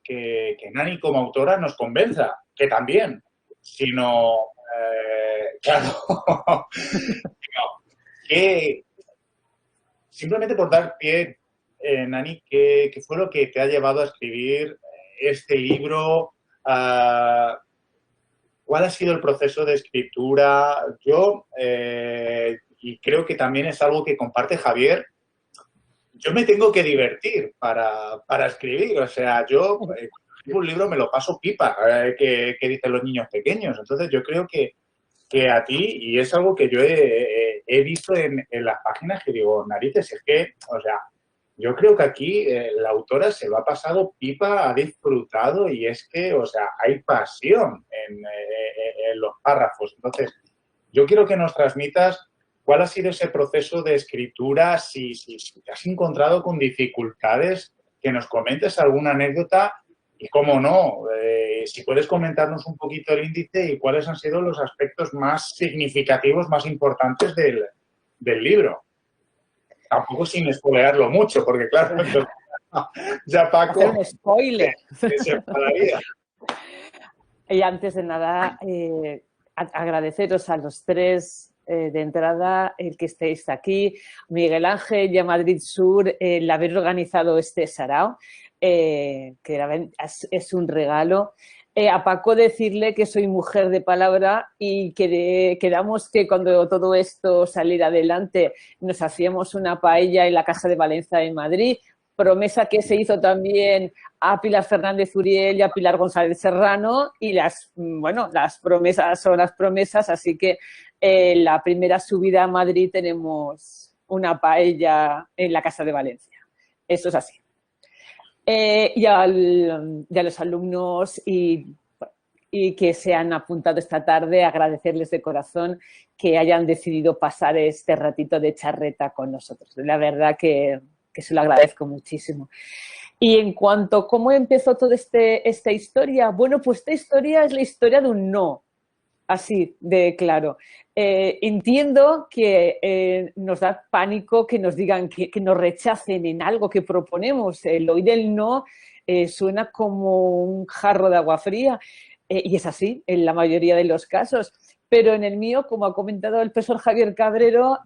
Nani como autora nos convenza, que también, sino, claro, que simplemente por dar pie, Nani, ¿qué fue lo que te ha llevado a escribir este libro? ¿Cuál ha sido el proceso de escritura? Yo, y creo que también es algo que comparte Javier, yo me tengo que divertir para escribir. O sea, yo cuando escribo un libro me lo paso pipa, que dicen los niños pequeños. Entonces, yo creo que a ti, y es algo que yo he visto en las páginas, que digo, narices, es que, o sea, yo creo que aquí la autora se lo ha pasado pipa, ha disfrutado y es que, o sea, hay pasión en los párrafos. Entonces, yo quiero que nos transmitas cuál ha sido ese proceso de escritura, si te has encontrado con dificultades, que nos comentes alguna anécdota y, cómo no, si puedes comentarnos un poquito el índice y cuáles han sido los aspectos más significativos, más importantes del libro. Tampoco sin spoilearlo mucho, porque claro, ya Paco hacer un spoiler. se enfadaría. Y antes de nada, agradeceros a los tres de entrada el que estéis aquí, Miguel Ángel y a Madrid Sur, el haber organizado este sarao, que es un regalo. A Paco decirle que soy mujer de palabra y que quedamos que cuando todo esto saliera adelante nos hacíamos una paella en la Casa de Valencia en Madrid, promesa que se hizo también a Pilar Fernández Uriel y a Pilar González Serrano y las promesas son las promesas, así que la primera subida a Madrid tenemos una paella en la Casa de Valencia. Eso es así. Y a los alumnos y que se han apuntado esta tarde, agradecerles de corazón que hayan decidido pasar este ratito de charreta con nosotros. La verdad que se lo agradezco muchísimo. Y en cuanto a cómo empezó toda esta historia, bueno, pues esta historia es la historia de un no, así de claro. Entiendo que nos da pánico que nos digan, que nos rechacen en algo que proponemos. El oír el no suena como un jarro de agua fría y es así en la mayoría de los casos. Pero en el mío, como ha comentado el profesor Javier Cabrero,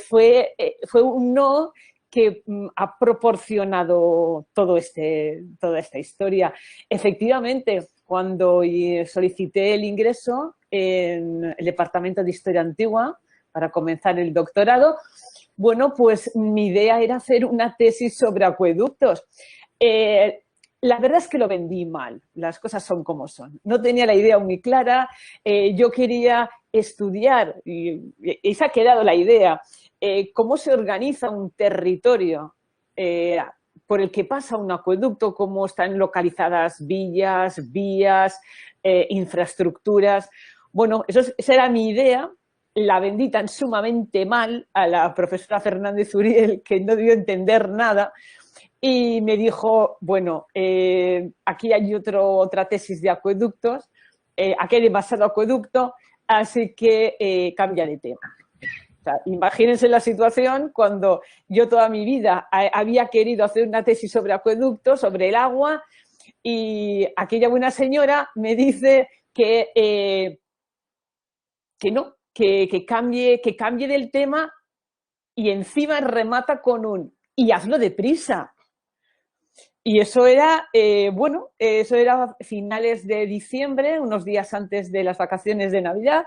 fue un no que ha proporcionado toda esta historia. Efectivamente, cuando solicité el ingreso en el Departamento de Historia Antigua para comenzar el doctorado, bueno, pues mi idea era hacer una tesis sobre acueductos. La verdad es que lo vendí mal, las cosas son como son. No tenía la idea muy clara, yo quería estudiar, y se ha quedado la idea, cómo se organiza un territorio por el que pasa un acueducto, cómo están localizadas villas, vías, infraestructuras. Bueno, esa era mi idea, la vendí tan sumamente mal a la profesora Fernández Uriel que no dio a entender nada y me dijo, bueno, aquí hay otra tesis de acueductos, aquí hay demasiado acueducto, así que cambia de tema. O sea, imagínense la situación cuando yo toda mi vida había querido hacer una tesis sobre acueductos, sobre el agua, y aquella buena señora me dice que no, que cambie del tema y encima remata con un y hazlo deprisa. Y eso era, eso era finales de diciembre, unos días antes de las vacaciones de Navidad.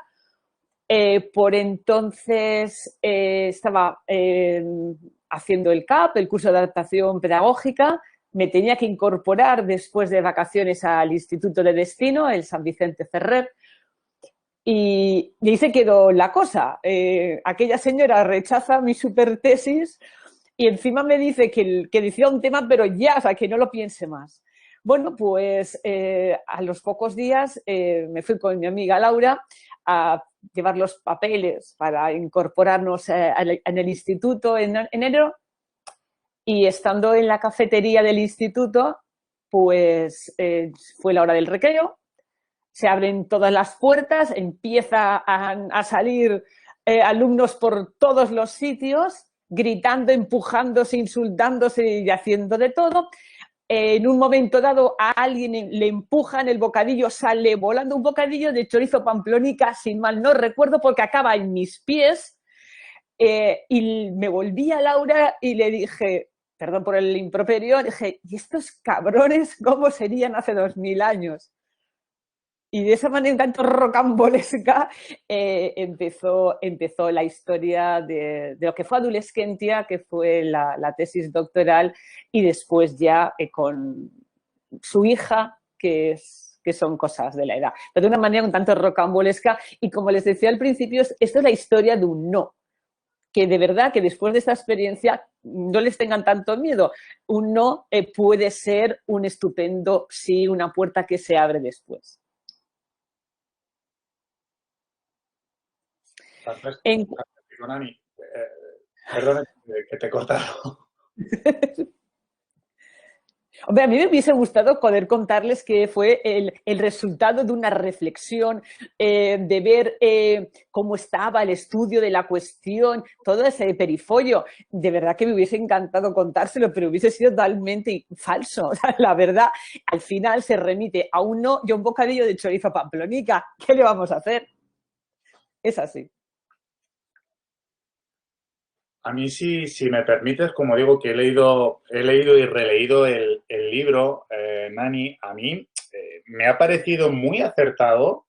Por entonces estaba haciendo el CAP, el curso de adaptación pedagógica. Me tenía que incorporar después de vacaciones al Instituto de Destino, el San Vicente Ferrer. Y ahí se quedó la cosa. Aquella señora rechaza mi supertesis y encima me dice que decía un tema, pero ya, o sea, que no lo piense más. Bueno, pues a los pocos días me fui con mi amiga Laura a llevar los papeles para incorporarnos en el instituto en enero, y estando en la cafetería del instituto, pues fue la hora del recreo, se abren todas las puertas, empieza a salir alumnos por todos los sitios, gritando, empujándose, insultándose y haciendo de todo. En un momento dado a alguien le empujan, el bocadillo sale volando, un bocadillo de chorizo pamplónica, sin mal no recuerdo, porque acaba en mis pies. Y me volví a Laura y le dije, perdón por el improperio, dije, ¿y estos cabrones cómo serían hace 2000 años? Y de esa manera, tanto rocambolesca, empezó la historia de lo que fue Adolescentia, que fue la tesis doctoral, y después ya con su hija, que son cosas de la edad. Pero de una manera un tanto rocambolesca, y como les decía al principio, esto es la historia de un no. Que de verdad, que después de esta experiencia no les tengan tanto miedo. Un no puede ser un estupendo sí, una puerta que se abre después. Fantástico, Nani. Perdona que te he cortado. Hombre, a mí me hubiese gustado poder contarles que fue el resultado de una reflexión, de ver cómo estaba el estudio de la cuestión, todo ese perifollo. De verdad que me hubiese encantado contárselo, pero hubiese sido totalmente falso. O sea, la verdad, al final se remite a un no y a un bocadillo de chorizo pamplónica. ¿Qué le vamos a hacer? Es así. A mí, si me permites, como digo, que he leído y releído el libro, Nani, a mí me ha parecido muy acertado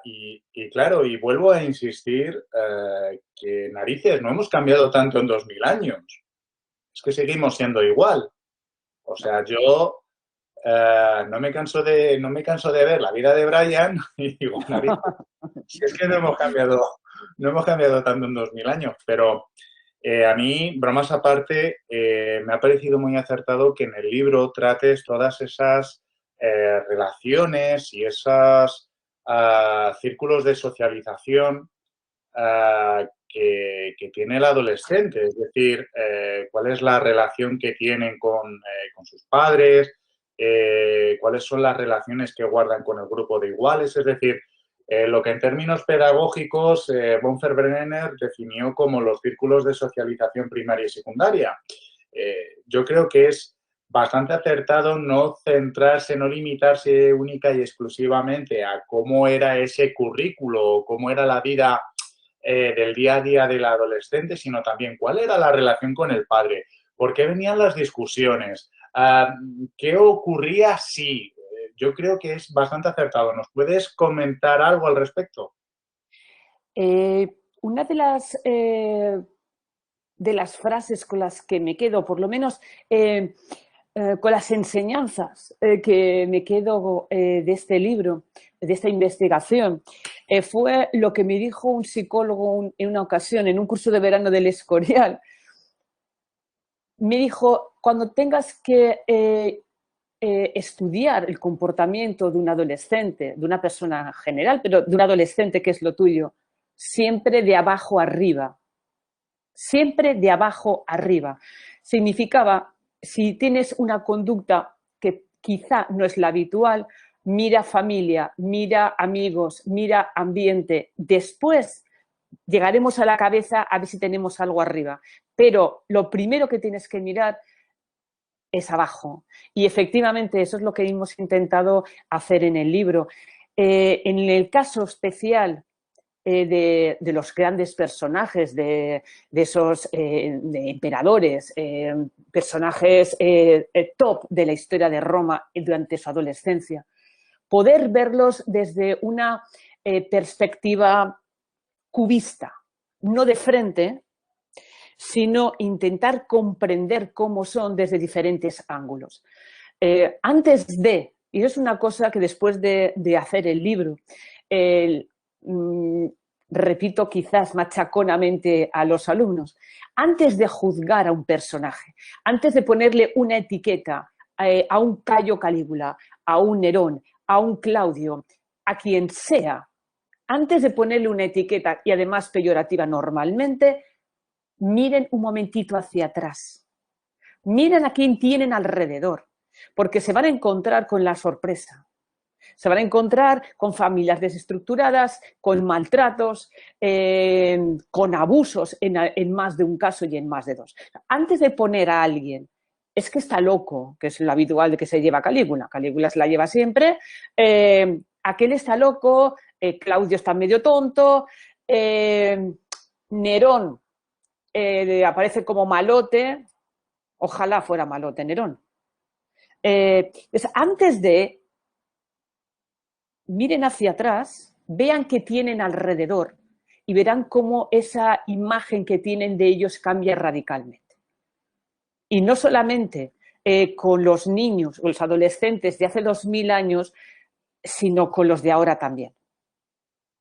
y claro, y vuelvo a insistir que narices, no hemos cambiado tanto en 2000 años. Es que seguimos siendo igual. O sea, yo no me canso de ver la vida de Brian y digo, narices, si es que no hemos cambiado tanto en 2000 años, pero a mí, bromas aparte, me ha parecido muy acertado que en el libro trates todas esas relaciones y esos círculos de socialización que tiene el adolescente, es decir, cuál es la relación que tienen con sus padres, cuáles son las relaciones que guardan con el grupo de iguales, es decir, lo que en términos pedagógicos Bonfer-Brenner definió como los círculos de socialización primaria y secundaria. Yo creo que es bastante acertado no centrarse, no limitarse única y exclusivamente a cómo era ese currículo, cómo era la vida del día a día del adolescente, sino también cuál era la relación con el padre, por qué venían las discusiones, qué ocurría si. Yo creo que es bastante acertado. ¿Nos puedes comentar algo al respecto? Una de las frases con las que me quedo, por lo menos con las enseñanzas que me quedo de este libro, de esta investigación, fue lo que me dijo un psicólogo en una ocasión, en un curso de verano del Escorial. Me dijo, cuando tengas que estudiar el comportamiento de un adolescente, de una persona general, pero de un adolescente que es lo tuyo, siempre de abajo arriba. Siempre de abajo arriba. Significaba, si tienes una conducta que quizá no es la habitual, mira familia, mira amigos, mira ambiente. Después llegaremos a la cabeza a ver si tenemos algo arriba. Pero lo primero que tienes que mirar es abajo. Y efectivamente eso es lo que hemos intentado hacer en el libro. En el caso especial de los grandes personajes, de esos de emperadores, personajes top de la historia de Roma durante su adolescencia. Poder verlos desde una perspectiva cubista, no de frente, sino intentar comprender cómo son desde diferentes ángulos. Antes de, y eso es una cosa que después de hacer el libro, repito quizás machaconamente a los alumnos, antes de juzgar a un personaje, antes de ponerle una etiqueta a un Cayo Calígula, a un Nerón, a un Claudio, a quien sea, antes de ponerle una etiqueta y además peyorativa normalmente, miren un momentito hacia atrás. Miren a quién tienen alrededor, porque se van a encontrar con la sorpresa. Se van a encontrar con familias desestructuradas, con maltratos, con abusos en más de un caso y en más de dos. Antes de poner a alguien, es que está loco, que es lo habitual de que se lleva Calígula. Calígula se la lleva siempre. Aquel está loco, Claudio está medio tonto, Nerón aparece como malote. Ojalá fuera malote Nerón. Antes de, miren hacia atrás, vean qué tienen alrededor y verán cómo esa imagen que tienen de ellos cambia radicalmente. Y no solamente con los niños o los adolescentes de hace 2000 años, sino con los de ahora también.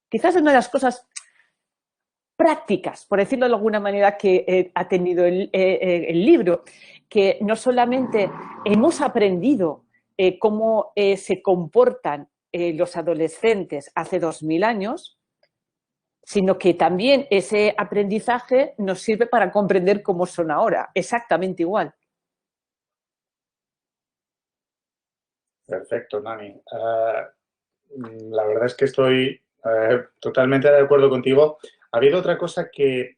Quizás es una de las cosas prácticas, por decirlo de alguna manera, que ha tenido el libro, que no solamente hemos aprendido cómo se comportan los adolescentes hace 2000 años, sino que también ese aprendizaje nos sirve para comprender cómo son ahora, exactamente igual. Perfecto, Nani. La verdad es que estoy totalmente de acuerdo contigo. Ha habido otra cosa que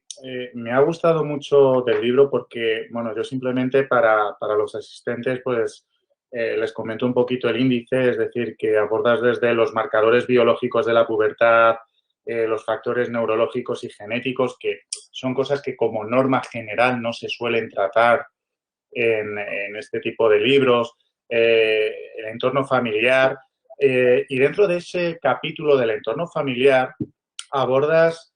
me ha gustado mucho del libro porque, bueno, yo simplemente para los asistentes, pues les comento un poquito el índice, es decir, que abordas desde los marcadores biológicos de la pubertad, los factores neurológicos y genéticos, que son cosas que como norma general no se suelen tratar en este tipo de libros, el entorno familiar. Y dentro de ese capítulo del entorno familiar abordas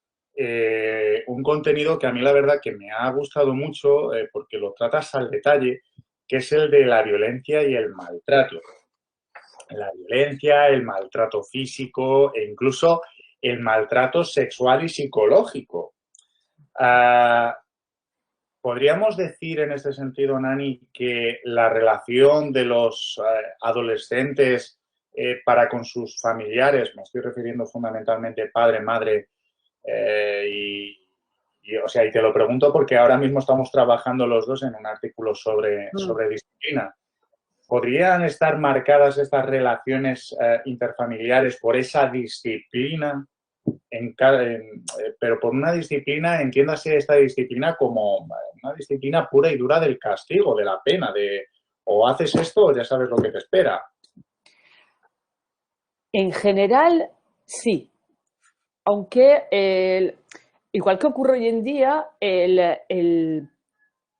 un contenido que a mí la verdad que me ha gustado mucho porque lo tratas al detalle, que es el de la violencia y el maltrato. La violencia, el maltrato físico e incluso el maltrato sexual y psicológico. ¿Podríamos decir en este sentido, Nani, que la relación de los adolescentes para con sus familiares, me estoy refiriendo fundamentalmente padre, madre, y te lo pregunto porque ahora mismo estamos trabajando los dos en un artículo sobre disciplina. ¿Podrían estar marcadas estas relaciones interfamiliares por esa disciplina? Pero por una disciplina, entiéndase esta disciplina como una disciplina pura y dura del castigo, de la pena, de o haces esto o ya sabes lo que te espera. En general, sí. Aunque, igual que ocurre hoy en día,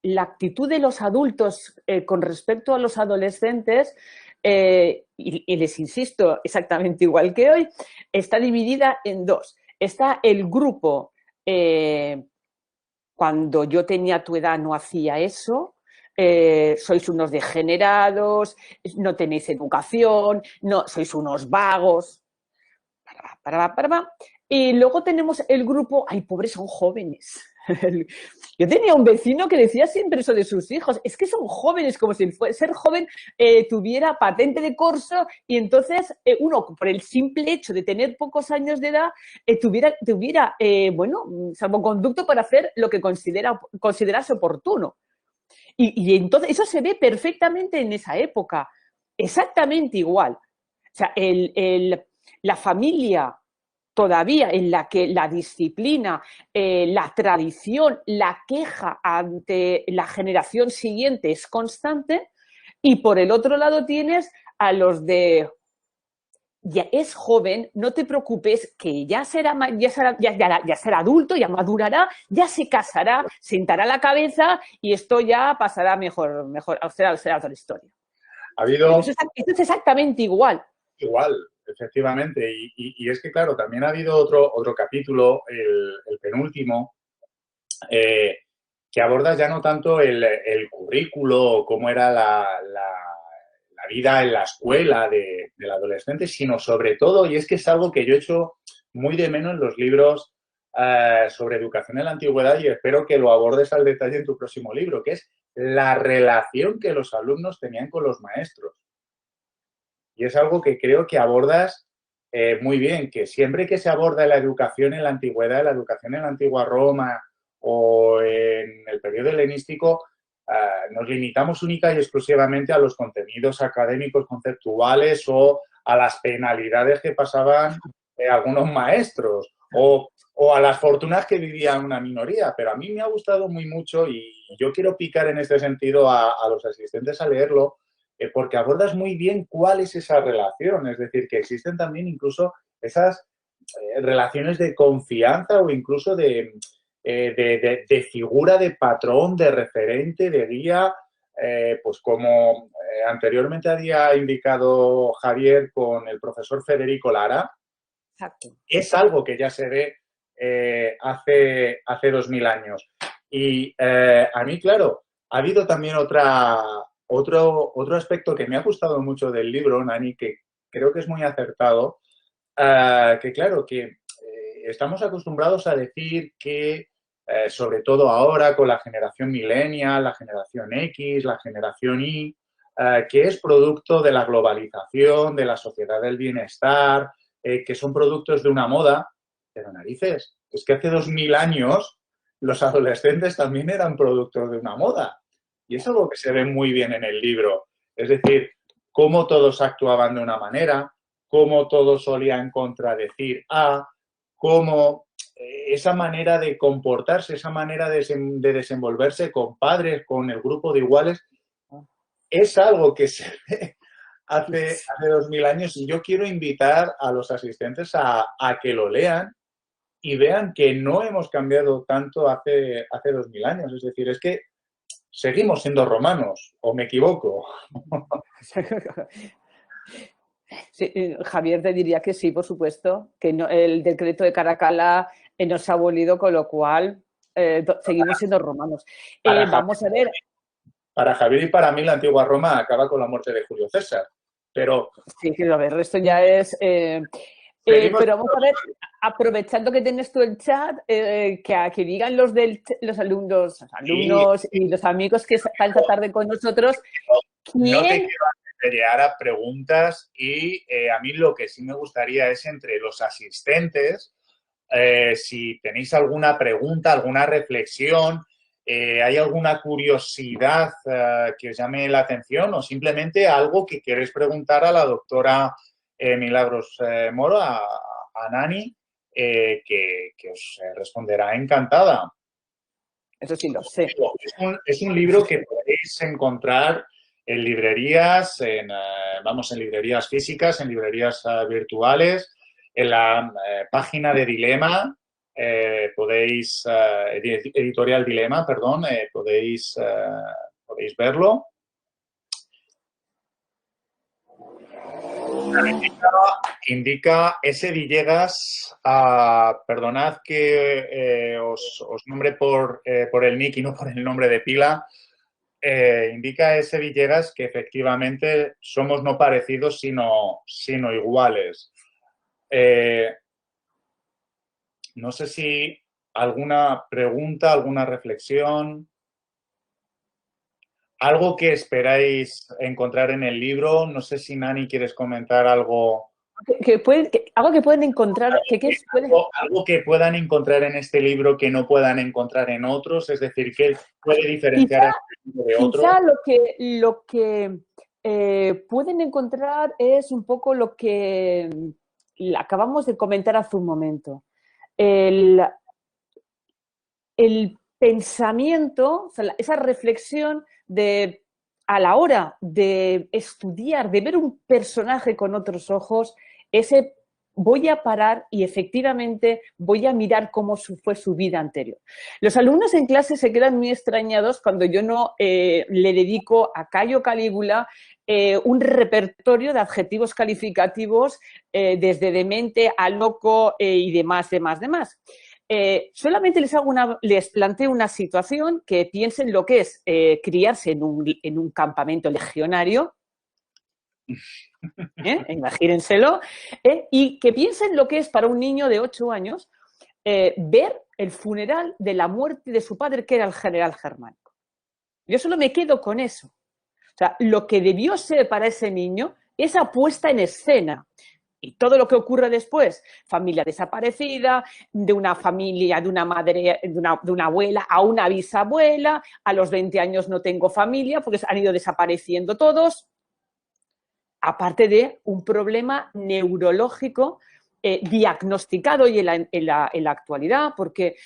la actitud de los adultos con respecto a los adolescentes, y les insisto, exactamente igual que hoy, está dividida en dos. Está el grupo, cuando yo tenía tu edad no hacía eso, sois unos degenerados, no tenéis educación, no, sois unos vagos. Y luego tenemos el grupo, ay, pobres, son jóvenes. Yo tenía un vecino que decía siempre eso de sus hijos, es que son jóvenes, como si ser joven tuviera patente de corso y entonces uno, por el simple hecho de tener pocos años de edad, tuviera bueno, salvoconducto para hacer lo que considerase oportuno. Y entonces eso se ve perfectamente en esa época, exactamente igual. O sea, la familia todavía en la que la disciplina, la tradición, la queja ante la generación siguiente es constante, y por el otro lado tienes a los de ya es joven, no te preocupes, que ya será adulto, ya madurará, ya se casará, sentará la cabeza y esto ya pasará mejor será otra historia. Ha habido... Esto es exactamente igual. Igual, efectivamente. Y es que, claro, también ha habido otro capítulo, el penúltimo, que aborda ya no tanto el currículo o cómo era la vida en la escuela del adolescente, sino sobre todo, y es que es algo que yo echo muy de menos en los libros sobre educación en la antigüedad y espero que lo abordes al detalle en tu próximo libro, que es la relación que los alumnos tenían con los maestros. Y es algo que creo que abordas muy bien, que siempre que se aborda la educación en la antigüedad, la educación en la antigua Roma o en el periodo helenístico, nos limitamos única y exclusivamente a los contenidos académicos conceptuales o a las penalidades que pasaban algunos maestros o a las fortunas que vivía una minoría. Pero a mí me ha gustado muy mucho y yo quiero picar en este sentido a los asistentes a leerlo, porque abordas muy bien cuál es esa relación. Es decir, que existen también incluso esas relaciones de confianza o incluso de figura de patrón, de referente, de guía, pues como anteriormente había indicado Javier con el profesor Federico Lara. Exacto. Es algo que ya se ve hace 2000 años. Y a mí, claro, ha habido también otro aspecto que me ha gustado mucho del libro, Nani, que creo que es muy acertado, que claro, que estamos acostumbrados a decir que, sobre todo ahora con la generación millennial, la generación X, la generación Y, que es producto de la globalización, de la sociedad del bienestar, que son productos de una moda, pero narices, es que hace 2000 años los adolescentes también eran productos de una moda. Y es algo que se ve muy bien en el libro. Es decir, cómo todos actuaban de una manera, cómo todos solían contradecir cómo esa manera de comportarse, esa manera de desenvolverse con padres, con el grupo de iguales, es algo que se ve hace 2000 años y yo quiero invitar a los asistentes a que lo lean y vean que no hemos cambiado tanto hace 2000 años. Es decir, es que seguimos siendo romanos, ¿o me equivoco? Sí, Javier te diría que sí, por supuesto, que no, el decreto de Caracalla nos ha abolido, con lo cual seguimos siendo romanos. Vamos a ver. Para Javier y para mí la antigua Roma acaba con la muerte de Julio César, pero... Sí, quiero ver, esto ya es... pero vamos a ver, aprovechando que tienes tú el chat, que digan los alumnos y los amigos que están esta tarde con nosotros, ¿quién? No te quiero llegar a preguntas y a mí lo que sí me gustaría es entre los asistentes, si tenéis alguna pregunta, alguna reflexión, hay alguna curiosidad que os llame la atención o simplemente algo que queréis preguntar a la doctora Milagros Moro, a Nani, que os responderá encantada. Eso sí lo sé. Es un libro que podéis encontrar en librerías, en librerías físicas, en librerías virtuales, en la página de Dilema, Editorial Dilema, perdón, podéis verlo. Indica S. Villegas, perdonad que os nombre por el nick y no por el nombre de pila, indica S. Villegas que efectivamente somos no parecidos sino iguales. No sé si alguna pregunta, alguna reflexión, algo que esperáis encontrar en el libro. No sé si Nani quieres comentar algo. Algo que pueden encontrar. Algo que puedan encontrar en este libro que no puedan encontrar en otros, es decir, ¿qué puede diferenciar a este libro de otro? Quizá lo que pueden encontrar es un poco lo que acabamos de comentar hace un momento. El pensamiento, o sea, esa reflexión a la hora de estudiar, de ver un personaje con otros ojos, ese voy a parar y efectivamente voy a mirar cómo fue su vida anterior. Los alumnos en clase se quedan muy extrañados cuando yo no le dedico a Cayo Calígula un repertorio de adjetivos calificativos desde demente a loco y demás. Solamente les planteo una situación que piensen lo que es criarse en un campamento legionario, imagínenselo, y que piensen lo que es para un niño de 8 años ver el funeral de la muerte de su padre, que era el general Germánico. Yo solo me quedo con eso. O sea, lo que debió ser para ese niño, esa puesta en escena. Y todo lo que ocurre después, familia desaparecida, de una familia, de una madre, de una abuela a una bisabuela, a los 20 años no tengo familia porque han ido desapareciendo todos, aparte de un problema neurológico diagnosticado y en la actualidad, porque,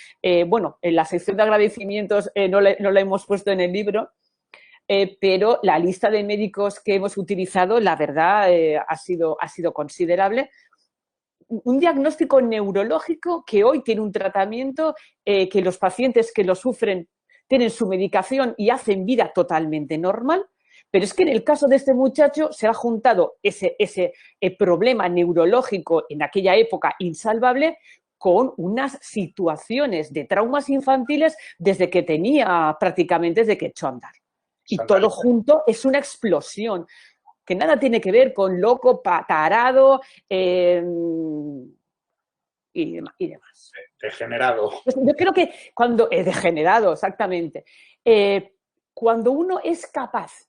bueno, en la sección de agradecimientos no la hemos puesto en el libro, pero la lista de médicos que hemos utilizado, la verdad, ha sido considerable. Un diagnóstico neurológico que hoy tiene un tratamiento, que los pacientes que lo sufren tienen su medicación y hacen vida totalmente normal, pero es que en el caso de este muchacho se ha juntado ese problema neurológico en aquella época insalvable con unas situaciones de traumas infantiles desde que echó a andar. Y todo junto es una explosión que nada tiene que ver con loco, tarado y demás. Degenerado. Pues yo creo que cuando degenerado, exactamente. Cuando uno es capaz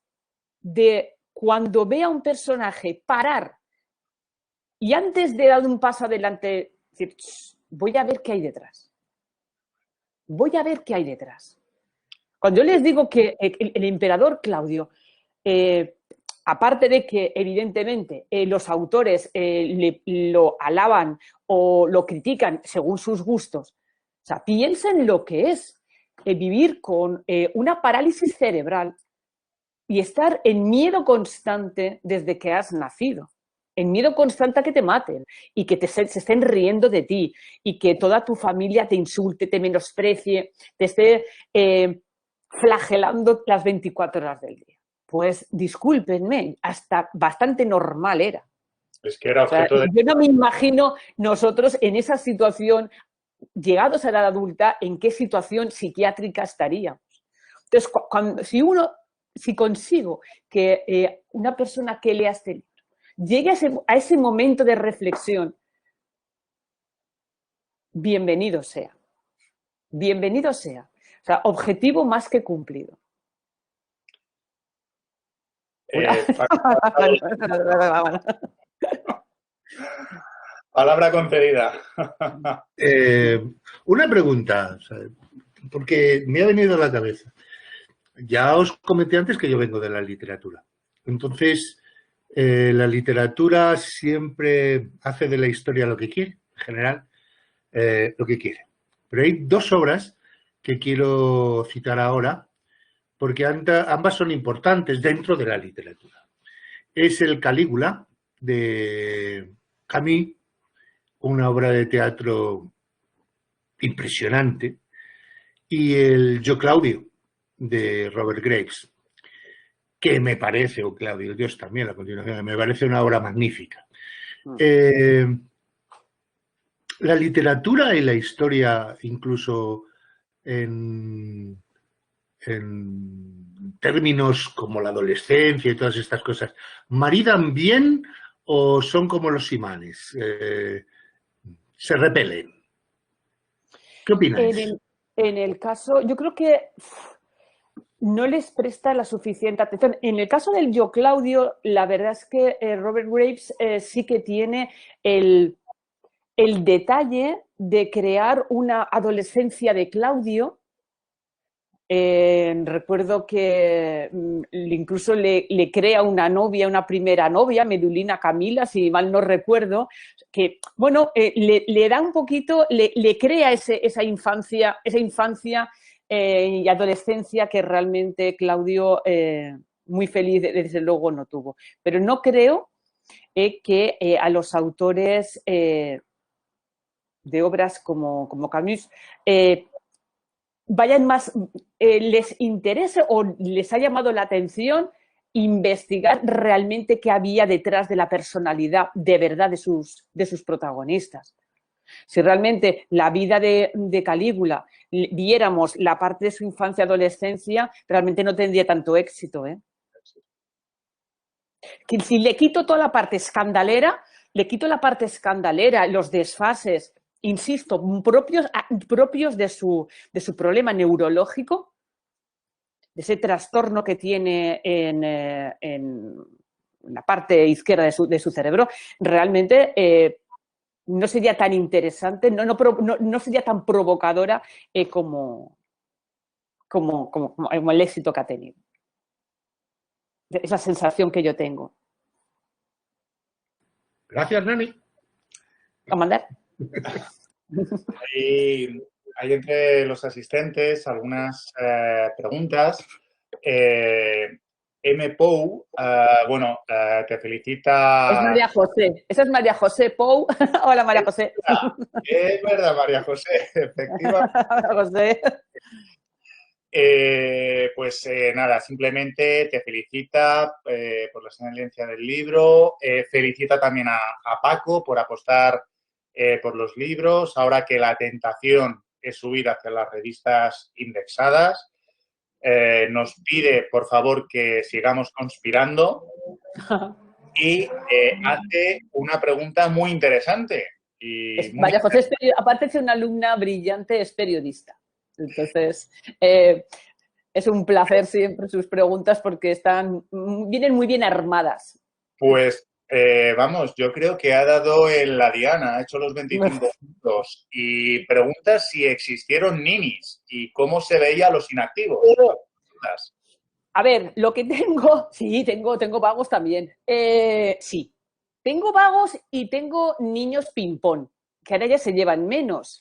de, cuando ve a un personaje parar y antes de dar un paso adelante, decir, voy a ver qué hay detrás. Voy a ver qué hay detrás. Cuando yo les digo que el emperador Claudio, aparte de que evidentemente los autores lo alaban o lo critican según sus gustos, o sea, piensen lo que es vivir con una parálisis cerebral y estar en miedo constante desde que has nacido. En miedo constante a que te maten y que se estén riendo de ti y que toda tu familia te insulte, te menosprecie, te esté flagelando las 24 horas del día. Pues discúlpenme, hasta bastante normal era. Es que era objeto de... Yo no me imagino nosotros en esa situación, llegados a la edad adulta, en qué situación psiquiátrica estaríamos. Entonces, si consigo que una persona que lea este libro llegue a ese momento de reflexión, bienvenido sea. Bienvenido sea. O sea, objetivo más que cumplido. Palabra concedida. Una pregunta, porque me ha venido a la cabeza. Ya os comenté antes que yo vengo de la literatura. Entonces, la literatura siempre hace de la historia lo que quiere, en general, lo que quiere. Pero hay 2 obras que quiero citar ahora, porque ambas son importantes dentro de la literatura. Es el Calígula, de Camus, una obra de teatro impresionante, y el Yo Claudio, de Robert Graves, que me parece, o Claudio Dios también, a continuación, me parece una obra magnífica. La literatura y la historia, incluso en términos como la adolescencia y todas estas cosas, ¿maridan bien o son como los imanes? ¿Se repelen? ¿Qué opináis? En el caso, yo creo que no les presta la suficiente atención. En el caso del Yo Claudio, la verdad es que Robert Graves sí que tiene el detalle de crear una adolescencia de Claudio. Recuerdo que incluso le crea una novia, una primera novia, Medulina Camila, si mal no recuerdo, que, bueno, le da un poquito, le crea esa infancia y adolescencia que realmente Claudio, muy feliz, desde luego, no tuvo. Pero no creo que a los autores de obras como Camus vayan más, les interese o les ha llamado la atención investigar realmente qué había detrás de la personalidad de verdad de sus protagonistas. Si realmente la vida de Calígula viéramos la parte de su infancia y adolescencia, realmente no tendría tanto éxito, ¿eh? Que si le quito toda la parte escandalera, los desfases, insisto, propios de su problema neurológico, de ese trastorno que tiene en la parte izquierda de su cerebro, realmente no sería tan interesante, no sería tan provocadora como el éxito que ha tenido. Esa sensación que yo tengo. Gracias, Nani. ¿A mandar? Hay entre los asistentes algunas preguntas. M. Pou, te felicita. Es María José. Esa es María José Pou. Hola, María José. Es verdad, María José, efectivamente. María José. Nada, simplemente te felicita por la excelencia del libro, felicita también a Paco por apostar por los libros, ahora que la tentación es subir hacia las revistas indexadas. Nos pide, por favor, que sigamos conspirando y hace una pregunta muy interesante. María José, aparte de ser una alumna brillante, es periodista. Entonces, es un placer siempre sus preguntas porque vienen muy bien armadas. Pues yo creo que ha dado en la diana, ha hecho los 25 puntos y pregunta si existieron ninis y cómo se veía a los inactivos. A ver, lo que tengo, sí, tengo vagos también. Sí, tengo vagos y tengo niños ping-pong, que ahora ya se llevan menos.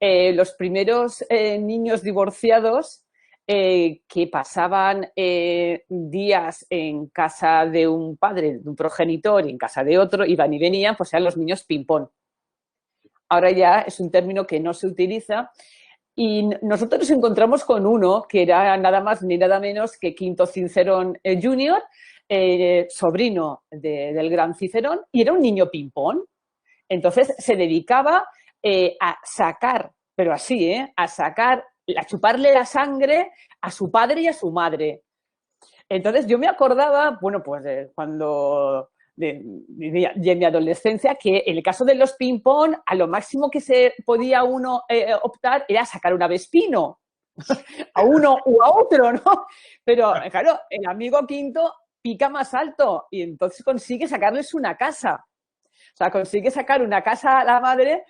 Los primeros niños divorciados que pasaban días en casa de un padre, de un progenitor, y en casa de otro, iban y venían, pues eran los niños ping-pong. Ahora ya es un término que no se utiliza y nosotros nos encontramos con uno que era nada más ni nada menos que Quinto Cicerón Jr., sobrino del gran Cicerón, y era un niño ping-pong. Entonces se dedicaba a sacar, pero así, a chuparle la sangre a su padre y a su madre. Entonces yo me acordaba, bueno, pues de mi adolescencia, que en el caso de los ping-pong, a lo máximo que se podía uno optar era sacar un avespino, a uno u a otro, ¿no? Pero claro, el amigo quinto pica más alto y entonces consigue sacarles una casa. O sea, consigue sacar una casa a la madre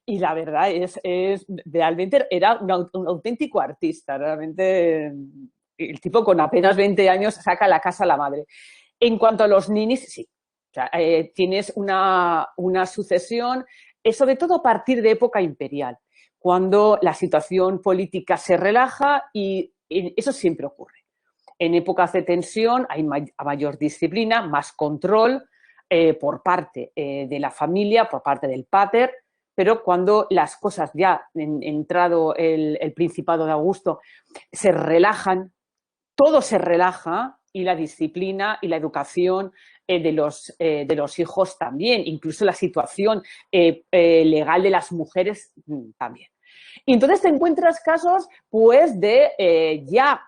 y la verdad es realmente era un auténtico artista. Realmente el tipo con apenas 20 años saca la casa a la madre. En cuanto a los ninis, sí. O sea, tienes una sucesión, sobre todo a partir de época imperial, cuando la situación política se relaja y eso siempre ocurre. En épocas de tensión hay mayor disciplina, más control, por parte de la familia, por parte del pater, pero cuando las cosas ya, entrado el Principado de Augusto, se relajan, todo se relaja y la disciplina y la educación de los hijos también, incluso la situación legal de las mujeres también. Y entonces te encuentras casos pues de ya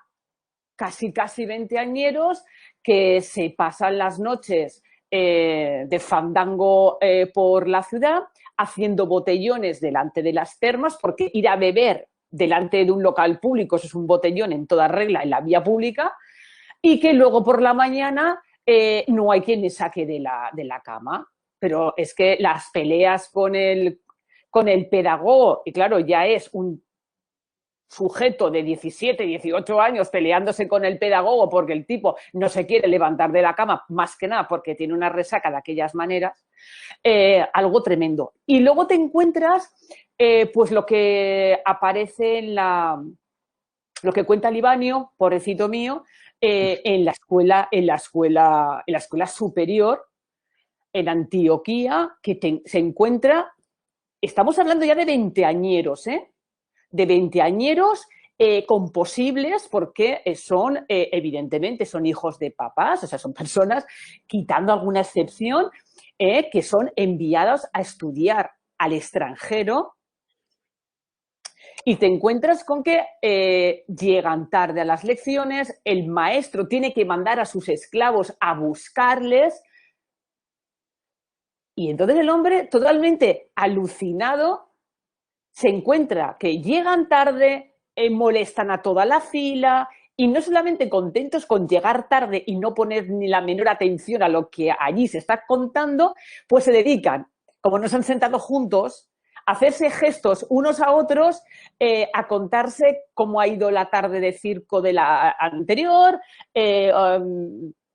casi 20añeros que se pasan las noches de fandango por la ciudad, haciendo botellones delante de las termas, porque ir a beber delante de un local público, eso es un botellón en toda regla en la vía pública, y que luego por la mañana no hay quien le saque de la cama. Pero es que las peleas con el pedagogo, y claro, ya es un sujeto de 17, 18 años peleándose con el pedagogo porque el tipo no se quiere levantar de la cama, más que nada porque tiene una resaca de aquellas maneras, algo tremendo. Y luego te encuentras pues lo que aparece lo que cuenta Libanio, pobrecito mío, en la escuela superior, en Antioquía, que se encuentra, estamos hablando ya de veinteañeros, de veinteañeros con posibles, porque son, evidentemente, son hijos de papás, o sea, son personas, quitando alguna excepción, que son enviadas a estudiar al extranjero. Y te encuentras con que llegan tarde a las lecciones, el maestro tiene que mandar a sus esclavos a buscarles. Y entonces el hombre, totalmente alucinado, se encuentra que llegan tarde, molestan a toda la fila, y no solamente contentos con llegar tarde y no poner ni la menor atención a lo que allí se está contando, pues se dedican, como nos han sentado juntos, a hacerse gestos unos a otros, a contarse cómo ha ido la tarde de circo de la anterior.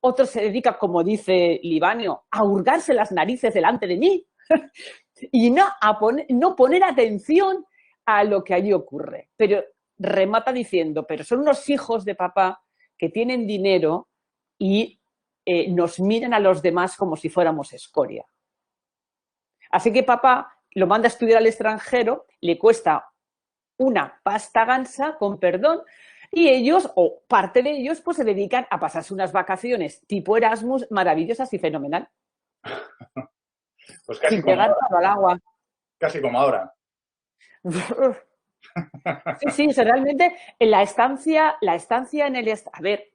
Otro se dedica, como dice Libanio, a hurgarse las narices delante de mí y no poner atención a lo que allí ocurre. Pero remata diciendo, pero son unos hijos de papá que tienen dinero y nos miran a los demás como si fuéramos escoria. Así que papá lo manda a estudiar al extranjero, le cuesta una pasta gansa, con perdón, y ellos, o parte de ellos, pues se dedican a pasarse unas vacaciones tipo Erasmus maravillosas y fenomenal. Pues casi sin como pegar ahora. todo al agua. Casi como ahora. Sí, sí, o sea, realmente la estancia en el... A ver,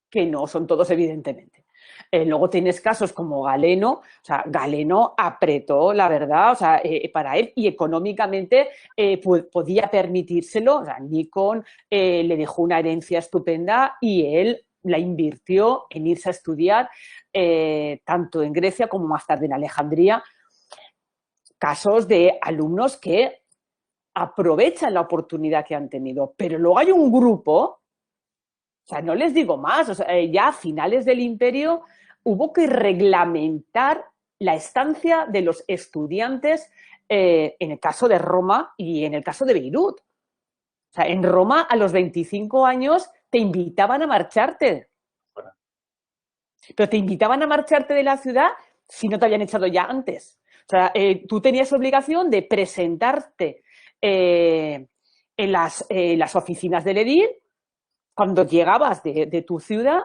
que no son todos, evidentemente. Luego tienes casos como Galeno, o sea, Galeno apretó, la verdad, o sea, para él, y económicamente podía permitírselo. O sea, Nikon le dejó una herencia estupenda y él la invirtió en irse a estudiar tanto en Grecia como más tarde en Alejandría. Casos de alumnos que aprovechan la oportunidad que han tenido, pero luego hay un grupo. O sea, no les digo más, o sea, ya a finales del Imperio hubo que reglamentar la estancia de los estudiantes en el caso de Roma y en el caso de Beirut. O sea, en Roma a los 25 años te invitaban a marcharte. Pero te invitaban a marcharte de la ciudad si no te habían echado ya antes. O sea, tú tenías obligación de presentarte en las oficinas del edil. Cuando llegabas de tu ciudad,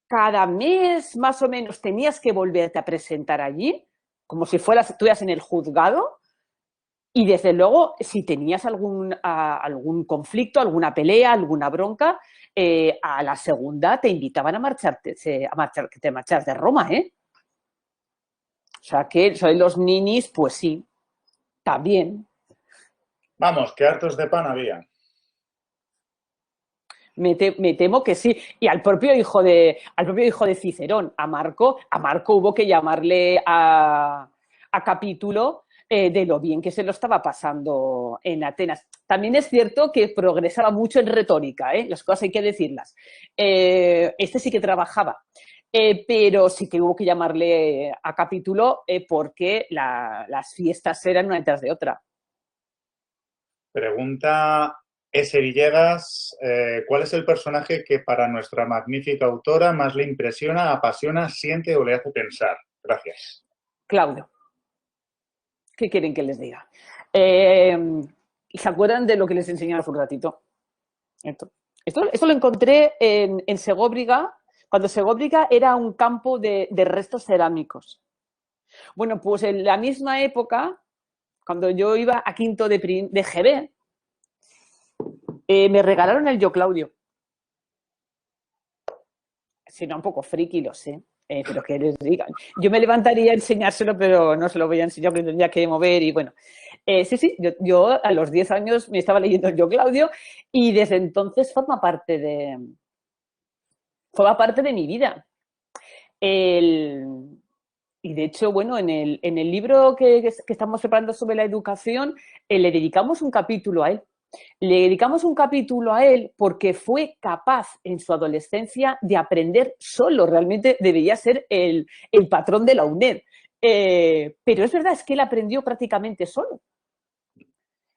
cada mes más o menos tenías que volverte a presentar allí, como si estuvieras en el juzgado, y desde luego, si tenías algún conflicto, alguna pelea, alguna bronca, a la segunda te invitaban a marcharte de Roma, ¿eh? O sea que soy los ninis, pues sí, también. Vamos, que hartos de pan había. Me temo que sí. Y al propio hijo de Cicerón, a Marco hubo que llamarle a capítulo de lo bien que se lo estaba pasando en Atenas. También es cierto que progresaba mucho en retórica, las cosas hay que decirlas. Este sí que trabajaba, pero sí que hubo que llamarle a capítulo porque las fiestas eran una detrás de otra. Pregunta S. Villegas, ¿cuál es el personaje que para nuestra magnífica autora más le impresiona, apasiona, siente o le hace pensar? Gracias. Claudio. ¿Qué quieren que les diga? ¿Se acuerdan de lo que les enseñé hace un ratito? Esto lo encontré en Segóbriga, cuando Segóbriga era un campo de restos cerámicos. Bueno, pues en la misma época, cuando yo iba a quinto de GB, me regalaron el Yo Claudio. Si no, un poco friki, lo sé. Pero que les digan. Yo me levantaría a enseñárselo, pero no se lo voy a enseñar porque tendría que mover y bueno. Sí, yo a los 10 años me estaba leyendo Yo Claudio y desde entonces forma parte de mi vida. Y de hecho, bueno, en el libro que estamos preparando sobre la educación, le dedicamos un capítulo a él. Le dedicamos un capítulo a él porque fue capaz en su adolescencia de aprender solo. Realmente debería ser el patrón de la UNED. Pero es verdad, es que él aprendió prácticamente solo.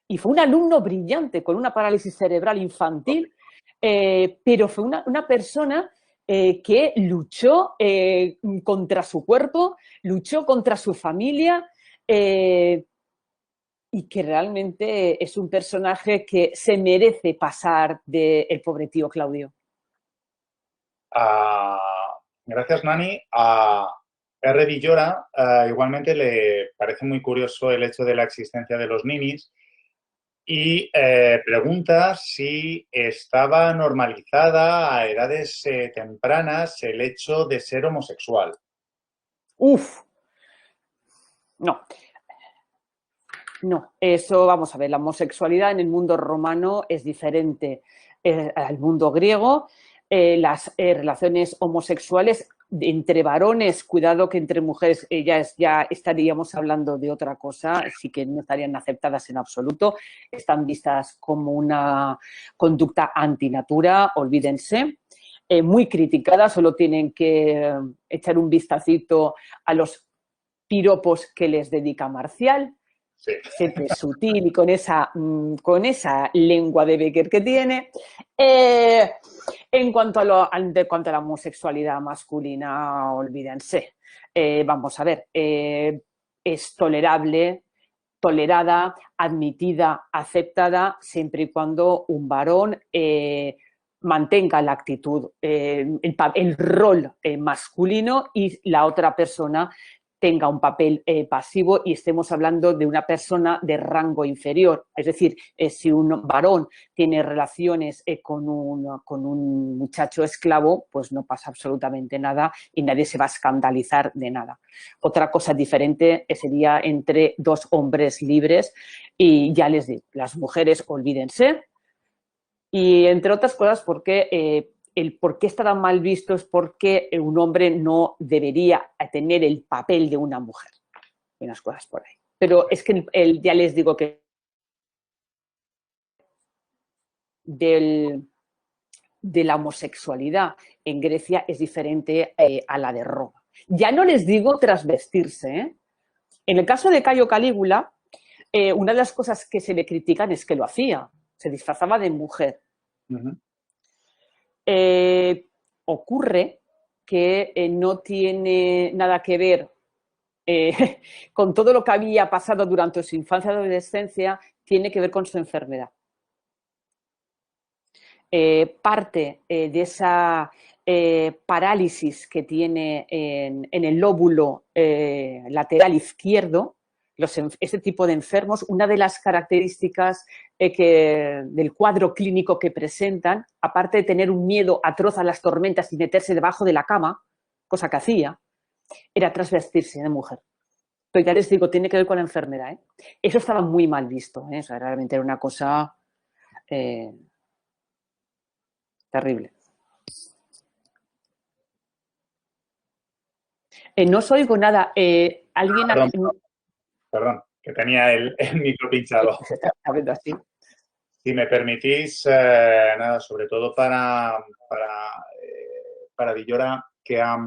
Y fue un alumno brillante con una parálisis cerebral infantil, pero fue una persona que luchó contra su cuerpo, luchó contra su familia y que realmente es un personaje que se merece pasar del pobre tío Claudio. Gracias, Nani. A R. Villora igualmente le parece muy curioso el hecho de la existencia de los ninis y pregunta si estaba normalizada a edades tempranas el hecho de ser homosexual. Uf, no. No, eso vamos a ver, la homosexualidad en el mundo romano es diferente al mundo griego. Las relaciones homosexuales entre varones, cuidado que entre mujeres ya estaríamos hablando de otra cosa, así que no estarían aceptadas en absoluto, están vistas como una conducta antinatura, olvídense. Muy criticada, solo tienen que echar un vistacito a los piropos que les dedica Marcial. Sí. Siempre sutil y con esa lengua de Becker que tiene. En cuanto a la homosexualidad masculina, olvídense. Vamos a ver, es tolerable, tolerada, admitida, aceptada, siempre y cuando un varón mantenga la actitud, el rol masculino y la otra persona tenga un papel pasivo y estemos hablando de una persona de rango inferior. Es decir, si un varón tiene relaciones con un muchacho esclavo, pues no pasa absolutamente nada y nadie se va a escandalizar de nada. Otra cosa diferente sería entre dos hombres libres y ya les digo, las mujeres olvídense y entre otras cosas porque el por qué está tan mal visto es porque un hombre no debería tener el papel de una mujer. Hay unas cosas por ahí. Pero es que ya les digo que de la homosexualidad en Grecia es diferente a la de Roma. Ya no les digo trasvestirse, ¿eh? En el caso de Cayo Calígula, una de las cosas que se le critican es que lo hacía, se disfrazaba de mujer. Uh-huh. Ocurre que no tiene nada que ver con todo lo que había pasado durante su infancia y adolescencia, tiene que ver con su enfermedad. Parte de esa parálisis que tiene en el lóbulo lateral izquierdo, este tipo de enfermos, una de las características del cuadro clínico que presentan, aparte de tener un miedo atroz a las tormentas y meterse debajo de la cama, cosa que hacía, era trasvestirse de mujer. Pero ya les digo, tiene que ver con la enfermedad, ¿eh? Eso estaba muy mal visto, ¿eh? O sea, realmente era una cosa terrible. No os oigo nada. ¿Alguien Perdón, que tenía el micro pinchado. Así. Si me permitís, nada, sobre todo para Villora, que ha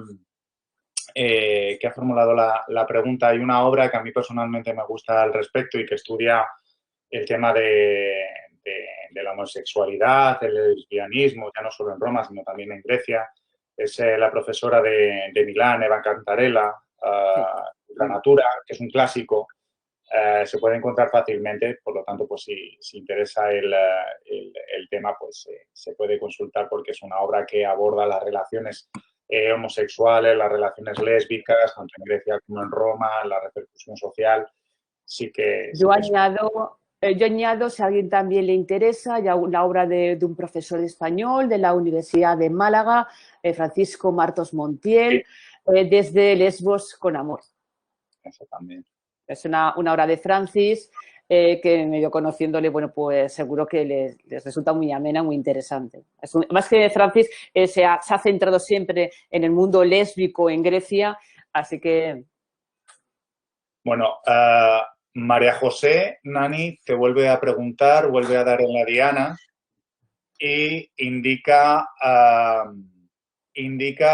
formulado la pregunta. Hay una obra que a mí personalmente me gusta al respecto y que estudia el tema de la homosexualidad, el lesbianismo, ya no solo en Roma, sino también en Grecia. Es la profesora de Milán, Eva Cantarella, La Natura, que es un clásico. Se puede encontrar fácilmente, por lo tanto, pues si interesa el tema, pues se puede consultar porque es una obra que aborda las relaciones homosexuales, las relaciones lésbicas, tanto en Grecia como en Roma, la repercusión social. Sí que... Yo añado, si a alguien también le interesa, ya la obra de un profesor español de la Universidad de Málaga, Francisco Martos Montiel, sí. Desde Lesbos con amor. Eso también. Es una obra de Francis que medio conociéndole, bueno, pues seguro que les resulta muy amena, muy interesante. Más que Francis se ha centrado siempre en el mundo lésbico en Grecia, así que... Bueno, María José, Nani, te vuelve a preguntar, vuelve a dar en la diana y indica,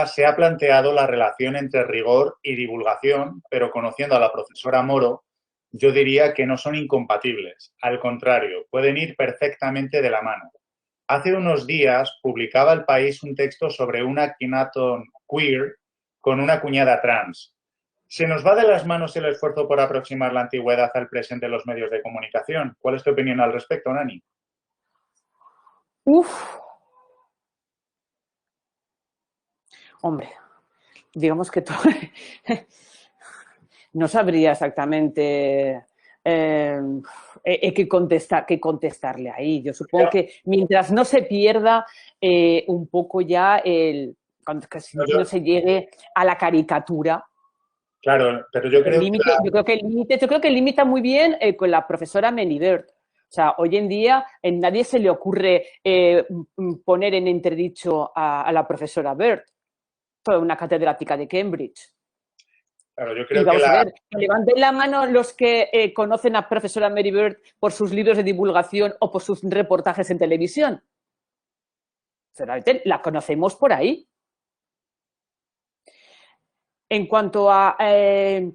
se ha planteado la relación entre rigor y divulgación, pero conociendo a la profesora Moro, yo diría que no son incompatibles. Al contrario, pueden ir perfectamente de la mano. hace unos días publicaba El País un texto sobre un Akhenaton queer con una cuñada trans. ¿Se nos va de las manos el esfuerzo por aproximar la antigüedad al presente en los medios de comunicación? ¿Cuál es tu opinión al respecto, Nani? Hombre, digamos que no sabría exactamente qué contestarle ahí. Yo supongo que mientras no se pierda un poco ya cuando no se llegue a la caricatura. Claro, pero yo creo que el límite muy bien con la profesora Melibert. O sea, hoy en día a nadie se le ocurre poner en entredicho a la profesora Bert, toda una catedrática de Cambridge. Claro, yo creo y vamos a ver, levanten la mano los que conocen a profesora Mary Bird por sus libros de divulgación o por sus reportajes en televisión. Seguramente la conocemos por ahí. En cuanto al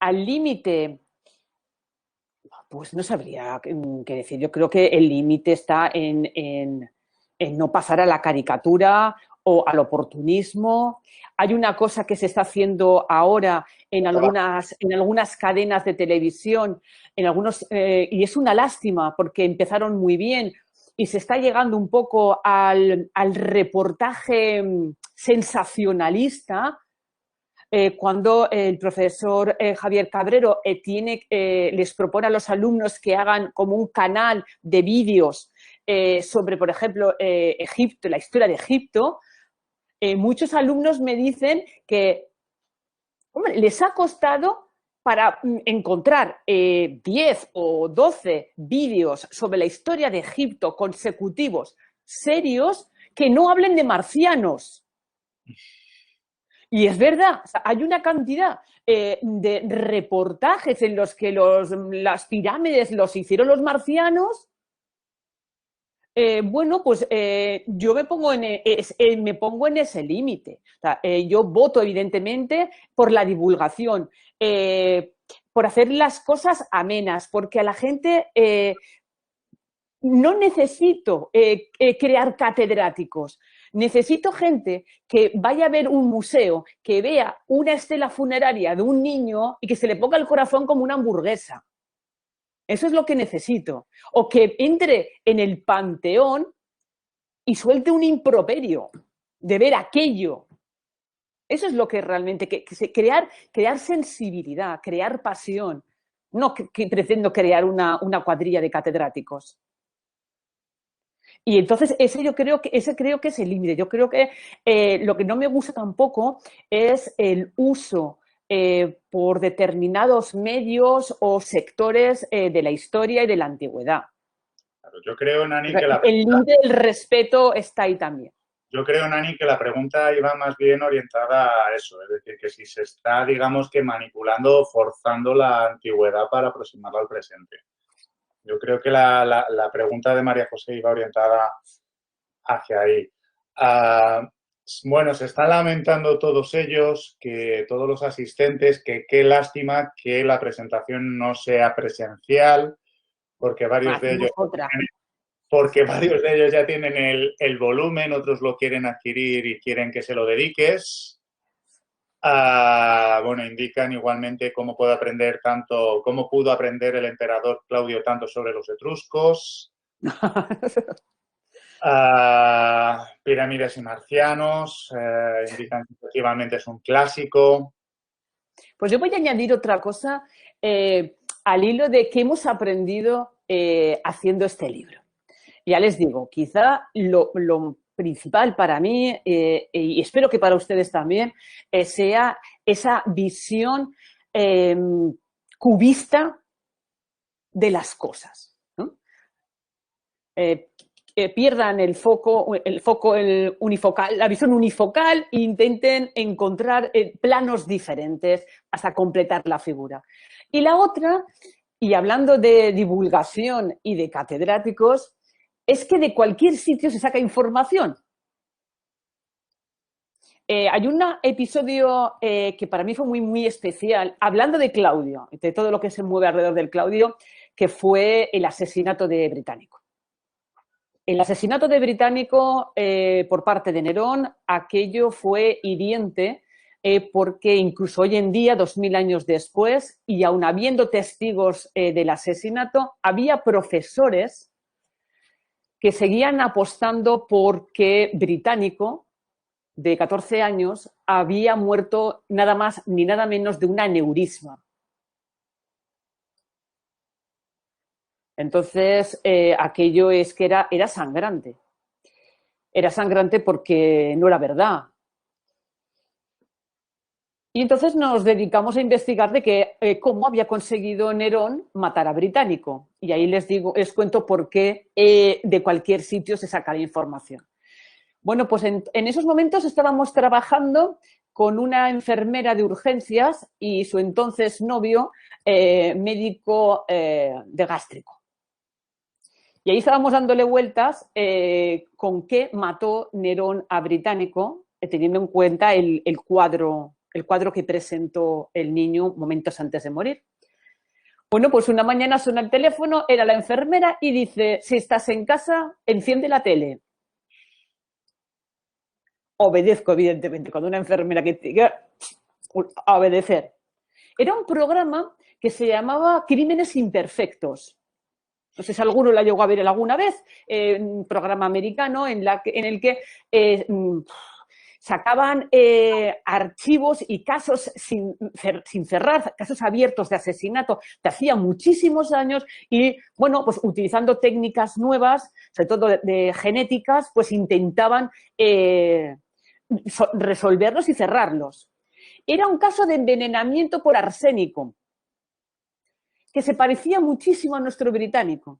límite, pues no sabría qué decir. Yo creo que el límite está en no pasar a la caricatura o al oportunismo. Hay una cosa que se está haciendo ahora en algunas cadenas de televisión, y es una lástima porque empezaron muy bien y se está llegando un poco al reportaje sensacionalista. Cuando el profesor Javier Cabrero les propone a los alumnos que hagan como un canal de vídeos sobre, por ejemplo, Egipto, la historia de Egipto, muchos alumnos me dicen que, hombre, les ha costado para encontrar 10 o 12 vídeos sobre la historia de Egipto consecutivos, serios, que no hablen de marcianos. Y es verdad, o sea, hay una cantidad de reportajes en los que las pirámides los hicieron los marcianos. Bueno, pues yo me pongo en ese límite. O sea, yo voto, evidentemente, por la divulgación, por hacer las cosas amenas, porque a la gente no necesito crear catedráticos. Necesito gente que vaya a ver un museo, que vea una estela funeraria de un niño y que se le ponga el corazón como una hamburguesa. Eso es lo que necesito. O que entre en el panteón y suelte un improperio de ver aquello. Eso es lo que realmente... crear sensibilidad, crear pasión. No que pretendo crear una cuadrilla de catedráticos. Y entonces ese creo que es el límite. Yo creo que lo que no me gusta tampoco es el uso por determinados medios o sectores de la historia y de la antigüedad. Claro, yo creo, Nani, que el límite del respeto está ahí también. Yo creo, Nani, que la pregunta iba más bien orientada a eso, es decir, que si se está, digamos, que manipulando o forzando la antigüedad para aproximarla al presente. Yo creo que la pregunta de María José iba orientada hacia ahí. Bueno, se están lamentando todos ellos, que todos los asistentes, que qué lástima que la presentación no sea presencial, porque varios de ellos ya tienen el volumen, otros lo quieren adquirir y quieren que se lo dediques. Bueno, indican igualmente cómo pudo aprender el emperador Claudio tanto sobre los etruscos. Pirámides y marcianos, indican que efectivamente es un clásico. Pues yo voy a añadir otra cosa al hilo de qué hemos aprendido haciendo este libro. Ya les digo, quizá lo principal para mí, y espero que para ustedes también, sea esa visión cubista de las cosas, ¿no? Pierdan el foco unifocal, la visión unifocal e intenten encontrar planos diferentes hasta completar la figura. Y la otra, y hablando de divulgación y de catedráticos, es que de cualquier sitio se saca información. Hay un episodio que para mí fue muy, muy especial, hablando de Claudio, de todo lo que se mueve alrededor del Claudio, que fue el asesinato de Británico. El asesinato de Británico por parte de Nerón, aquello fue hiriente porque incluso hoy en día, 2000 años después, y aun habiendo testigos del asesinato, había profesores que seguían apostando porque Británico, de 14 años, había muerto nada más ni nada menos de un aneurisma. Entonces, aquello es que era sangrante. Era sangrante porque no era verdad. Y entonces nos dedicamos a investigar de cómo había conseguido Nerón matar a Británico. Y ahí les cuento por qué de cualquier sitio se saca la información. Bueno, pues en esos momentos estábamos trabajando con una enfermera de urgencias y su entonces novio, médico de gástrico. Y ahí estábamos dándole vueltas con qué mató Nerón a Británico, teniendo en cuenta el cuadro que presentó el niño momentos antes de morir. Bueno, pues una mañana suena el teléfono, era la enfermera y dice, si estás en casa, enciende la tele. Obedezco, evidentemente, cuando una enfermera que diga a obedecer. Era un programa que se llamaba Crímenes Imperfectos. No sé si alguno la llegó a ver alguna vez, un programa americano en el que sacaban archivos y casos sin cerrar, casos abiertos de asesinato de hacía muchísimos años y, bueno, pues utilizando técnicas nuevas, sobre todo de genéticas, pues intentaban resolverlos y cerrarlos. Era un caso de envenenamiento por arsénico, que se parecía muchísimo a nuestro Británico.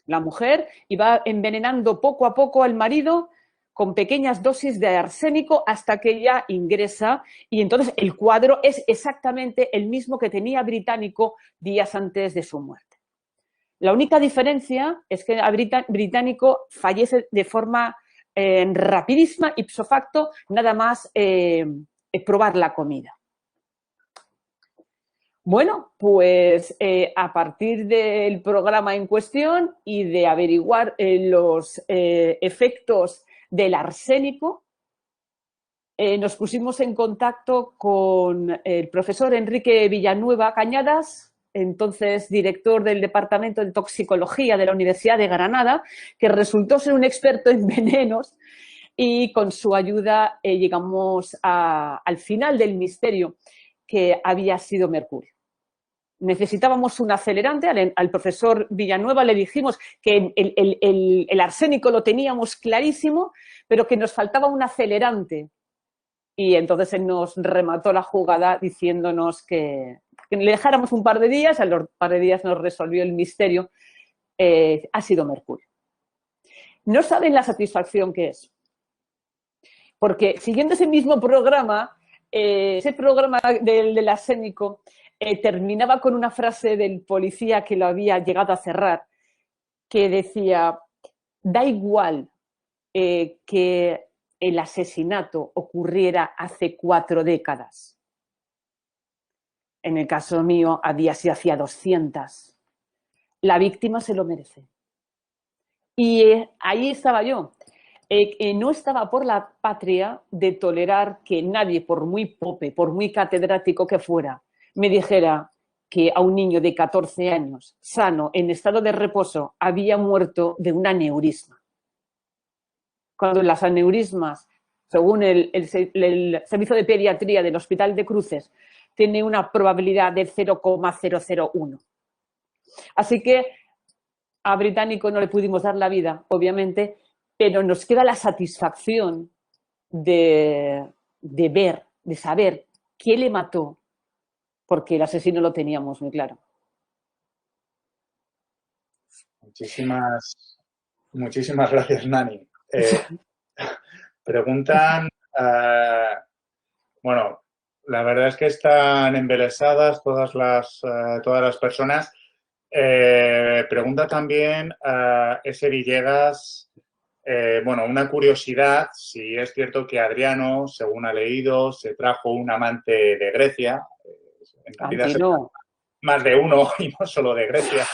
La mujer iba envenenando poco a poco al marido con pequeñas dosis de arsénico hasta que ella ingresa y entonces el cuadro es exactamente el mismo que tenía Británico días antes de su muerte. La única diferencia es que Británico fallece de forma rapidísima, ipso facto, nada más probar la comida. Bueno, pues a partir del programa en cuestión y de averiguar los efectos del arsénico, nos pusimos en contacto con el profesor Enrique Villanueva Cañadas, entonces director del Departamento de Toxicología de la Universidad de Granada, que resultó ser un experto en venenos y con su ayuda llegamos al final del misterio, que había sido mercurio. Necesitábamos un acelerante, al profesor Villanueva le dijimos que el arsénico lo teníamos clarísimo, pero que nos faltaba un acelerante. Y entonces él nos remató la jugada diciéndonos que le dejáramos un par de días, a los par de días nos resolvió el misterio, ha sido mercurio. No saben la satisfacción que es, porque siguiendo ese mismo programa, ese programa del arsénico, terminaba con una frase del policía que lo había llegado a cerrar, que decía, da igual que el asesinato ocurriera hace 4 décadas. En el caso mío había sido hacía 200. La víctima se lo merece. Y ahí estaba yo. No estaba por la patria de tolerar que nadie, por muy pope, por muy catedrático que fuera, me dijera que a un niño de 14 años, sano, en estado de reposo, había muerto de un aneurisma. Cuando las aneurismas, según el servicio de pediatría del Hospital de Cruces, tiene una probabilidad de 0,001. Así que a Británico no le pudimos dar la vida, obviamente, pero nos queda la satisfacción de ver, de saber quién le mató, porque el asesino lo teníamos muy claro. Muchísimas gracias, Nani. Preguntan, bueno, la verdad es que están embelesadas todas las personas. Pregunta también ese Villegas, bueno, una curiosidad, si es cierto que Adriano, según ha leído, se trajo un amante de Grecia. En realidad no. más de uno y no solo de Grecia.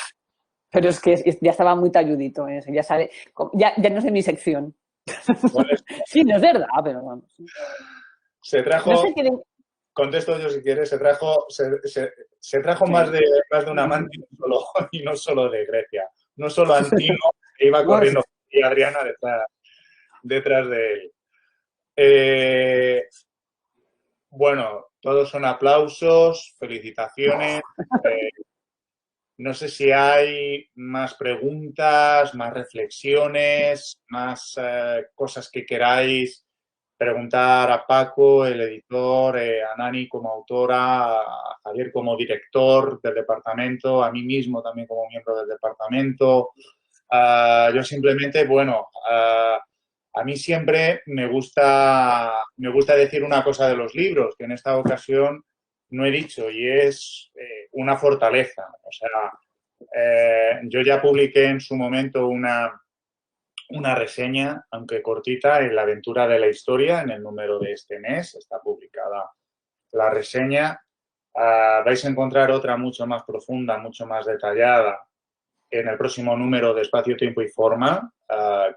Pero es que ya estaba muy talludito, ya sabe, ya no es de mi sección. Bueno, sí, no es verdad, pero vamos. Se trajo, no sé qué... contesto yo si quieres, se trajo sí. más de un amante y no solo de Grecia. No solo Antino, que iba corriendo y Adriana detrás de él. Bueno, todos son aplausos, felicitaciones. No sé si hay más preguntas, más reflexiones, más cosas que queráis preguntar a Paco, el editor, a Nani como autora, a Javier como director del departamento, a mí mismo también como miembro del departamento. Yo simplemente, bueno, a mí siempre me gusta decir una cosa de los libros, que en esta ocasión no he dicho, y es una fortaleza. O sea, yo ya publiqué en su momento una reseña, aunque cortita, en La aventura de la historia, en el número de este mes. Está publicada la reseña. Vais a encontrar otra mucho más profunda, mucho más detallada en el próximo número de Espacio, Tiempo y Forma,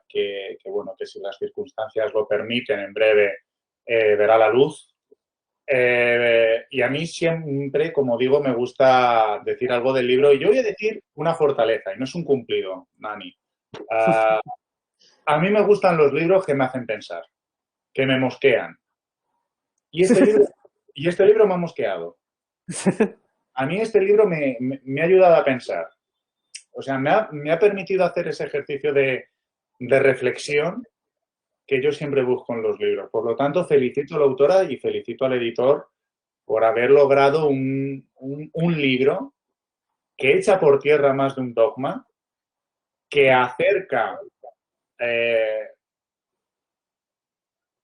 que bueno, que si las circunstancias lo permiten, en breve verá la luz. Y a mí siempre, como digo, me gusta decir algo del libro. Y yo voy a decir una fortaleza, y no es un cumplido, Nani. A mí me gustan los libros que me hacen pensar, que me mosquean. Y este libro me ha mosqueado. A mí este libro me ha ayudado a pensar. O sea, me ha permitido hacer ese ejercicio de reflexión que yo siempre busco en los libros. Por lo tanto, felicito a la autora y felicito al editor por haber logrado un libro que echa por tierra más de un dogma, que acerca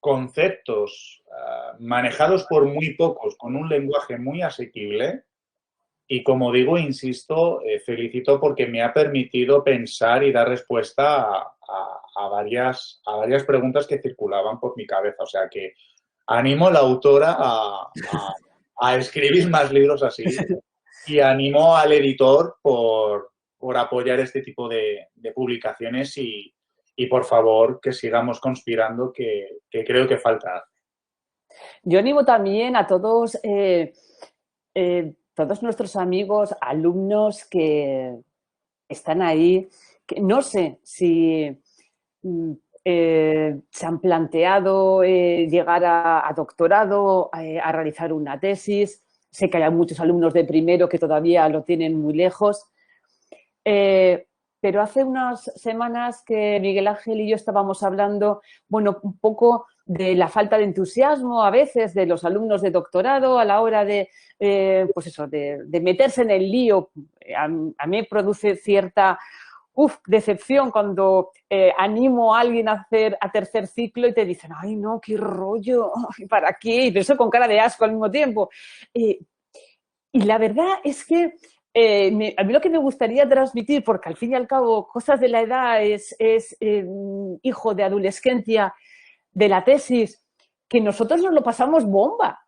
conceptos manejados por muy pocos con un lenguaje muy asequible. Y como digo, insisto, felicito porque me ha permitido pensar y dar respuesta a varias preguntas que circulaban por mi cabeza. O sea que animo a la autora a escribir más libros así y animo al editor por apoyar este tipo de publicaciones y por favor que sigamos conspirando, que creo que falta. Yo animo también a todos... todos nuestros amigos, alumnos que están ahí, que no sé si se han planteado llegar a doctorado, a realizar una tesis. Sé que hay muchos alumnos de primero que todavía lo tienen muy lejos. Pero hace unas semanas que Miguel Ángel y yo estábamos hablando, bueno, un poco de la falta de entusiasmo a veces de los alumnos de doctorado a la hora de, pues eso, de meterse en el lío. A mí me produce cierta decepción cuando animo a alguien a hacer a tercer ciclo y te dicen, ay, no, qué rollo, ¿para qué? Y eso con cara de asco al mismo tiempo. Y la verdad es que a mí lo que me gustaría transmitir, porque al fin y al cabo cosas de la edad es hijo de adolescencia, de la tesis, que nosotros nos lo pasamos bomba.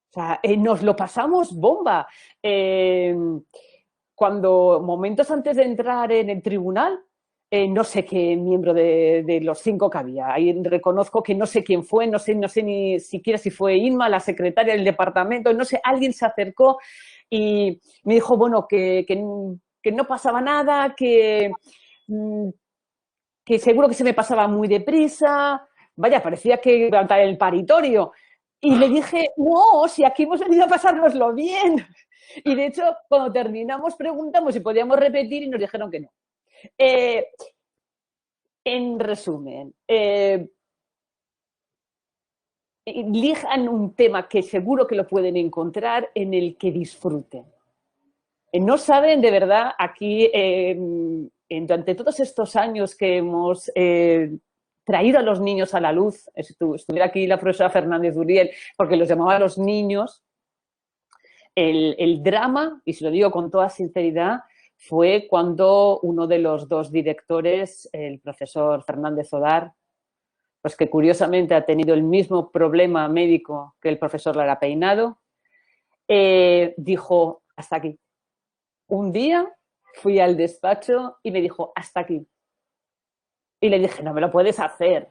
O sea, nos lo pasamos bomba. Cuando momentos antes de entrar en el tribunal, no sé qué miembro de los 5 que había. Ahí reconozco que no sé quién fue, no sé ni siquiera si fue Inma, la secretaria del departamento, no sé, alguien se acercó y me dijo, bueno, que no pasaba nada, que seguro que se me pasaba muy deprisa. Vaya, parecía que iba a levantar el paritorio. Y le dije, no, si aquí hemos venido a pasárnoslo bien. Y de hecho, cuando terminamos, preguntamos si podíamos repetir y nos dijeron que no. En resumen, elijan un tema que seguro que lo pueden encontrar en el que disfruten. No saben, de verdad, aquí, durante todos estos años que hemos traído a los niños a la luz, estuviera aquí la profesora Fernández Uriel, porque los llamaba a los niños, el drama, y se lo digo con toda sinceridad, fue cuando uno de los 2 directores, el profesor Fernández Odar, pues que curiosamente ha tenido el mismo problema médico que el profesor Lara Peinado, dijo, hasta aquí. Un día fui al despacho y me dijo, hasta aquí. Y le dije, no me lo puedes hacer.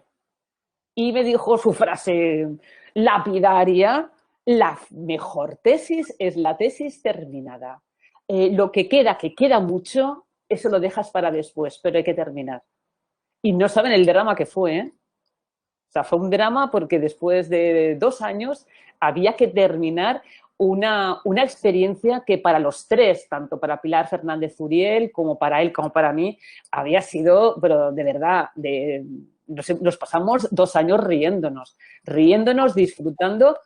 Y me dijo su frase lapidaria, la mejor tesis es la tesis terminada. Lo que queda mucho, eso lo dejas para después, pero hay que terminar. Y no saben el drama que fue, ¿eh? O sea, fue un drama porque después de 2 años había que terminar una experiencia que para los tres, tanto para Pilar Fernández Zuriel como para él, como para mí, había sido, pero de verdad, nos pasamos 2 años riéndonos, disfrutando,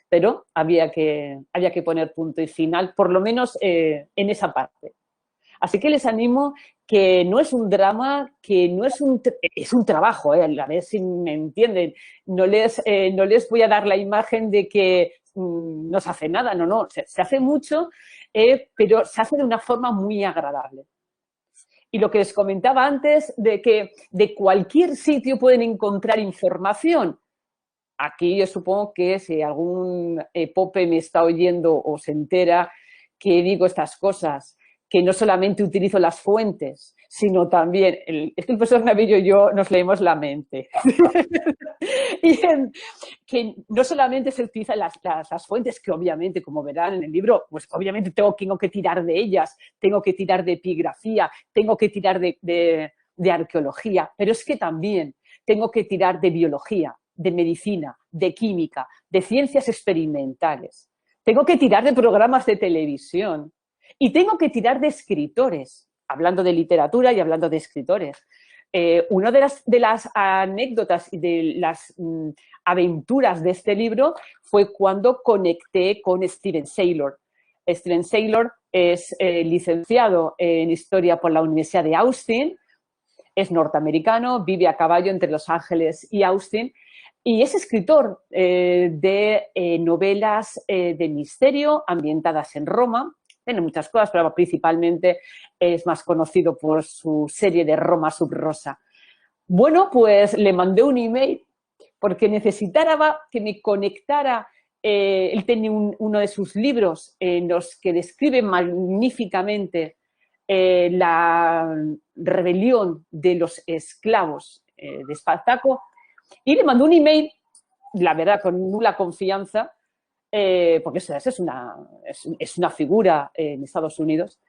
pero había que poner punto y final, por lo menos en esa parte. Así que les animo que no es un drama, que no es es un trabajo, a ver si me entienden. No les voy a dar la imagen de que no se hace nada, no, se hace mucho, pero se hace de una forma muy agradable. Y lo que les comentaba antes, de que de cualquier sitio pueden encontrar información. Aquí yo supongo que si algún pope me está oyendo o se entera que digo estas cosas, que no solamente utilizo las fuentes, sino también, es que el profesor Navillo y yo nos leemos la mente. Y que no solamente se utilizan las fuentes, que obviamente, como verán en el libro, pues obviamente tengo que tirar de ellas, tengo que tirar de epigrafía, tengo que tirar de arqueología, pero es que también tengo que tirar de biología, de medicina, de química, de ciencias experimentales. Tengo que tirar de programas de televisión y tengo que tirar de escritores, hablando de literatura y hablando de escritores. Una de las anécdotas y de las aventuras de este libro fue cuando conecté con Steven Saylor. Steven Saylor es licenciado en Historia por la Universidad de Austin, es norteamericano, vive a caballo entre Los Ángeles y Austin y es escritor de novelas de misterio ambientadas en Roma. Tiene muchas cosas, pero principalmente es más conocido por su serie de Roma sub rosa. Bueno, pues le mandé un email porque necesitaba que me conectara. Él tenía uno de sus libros en los que describe magníficamente la rebelión de los esclavos de Espartaco, y le mandó un email, la verdad, con nula confianza, porque es una figura en Estados Unidos,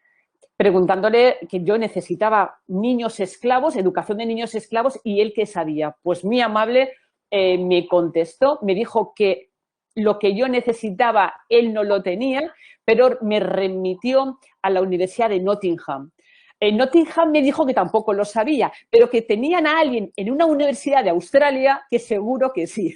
preguntándole que yo necesitaba niños esclavos, educación de niños esclavos, y él, ¿qué sabía? Pues muy amable, me contestó, me dijo que lo que yo necesitaba él no lo tenía, pero me remitió a la Universidad de Nottingham. En Nottingham me dijo que tampoco lo sabía, pero que tenían a alguien en una universidad de Australia que seguro que sí.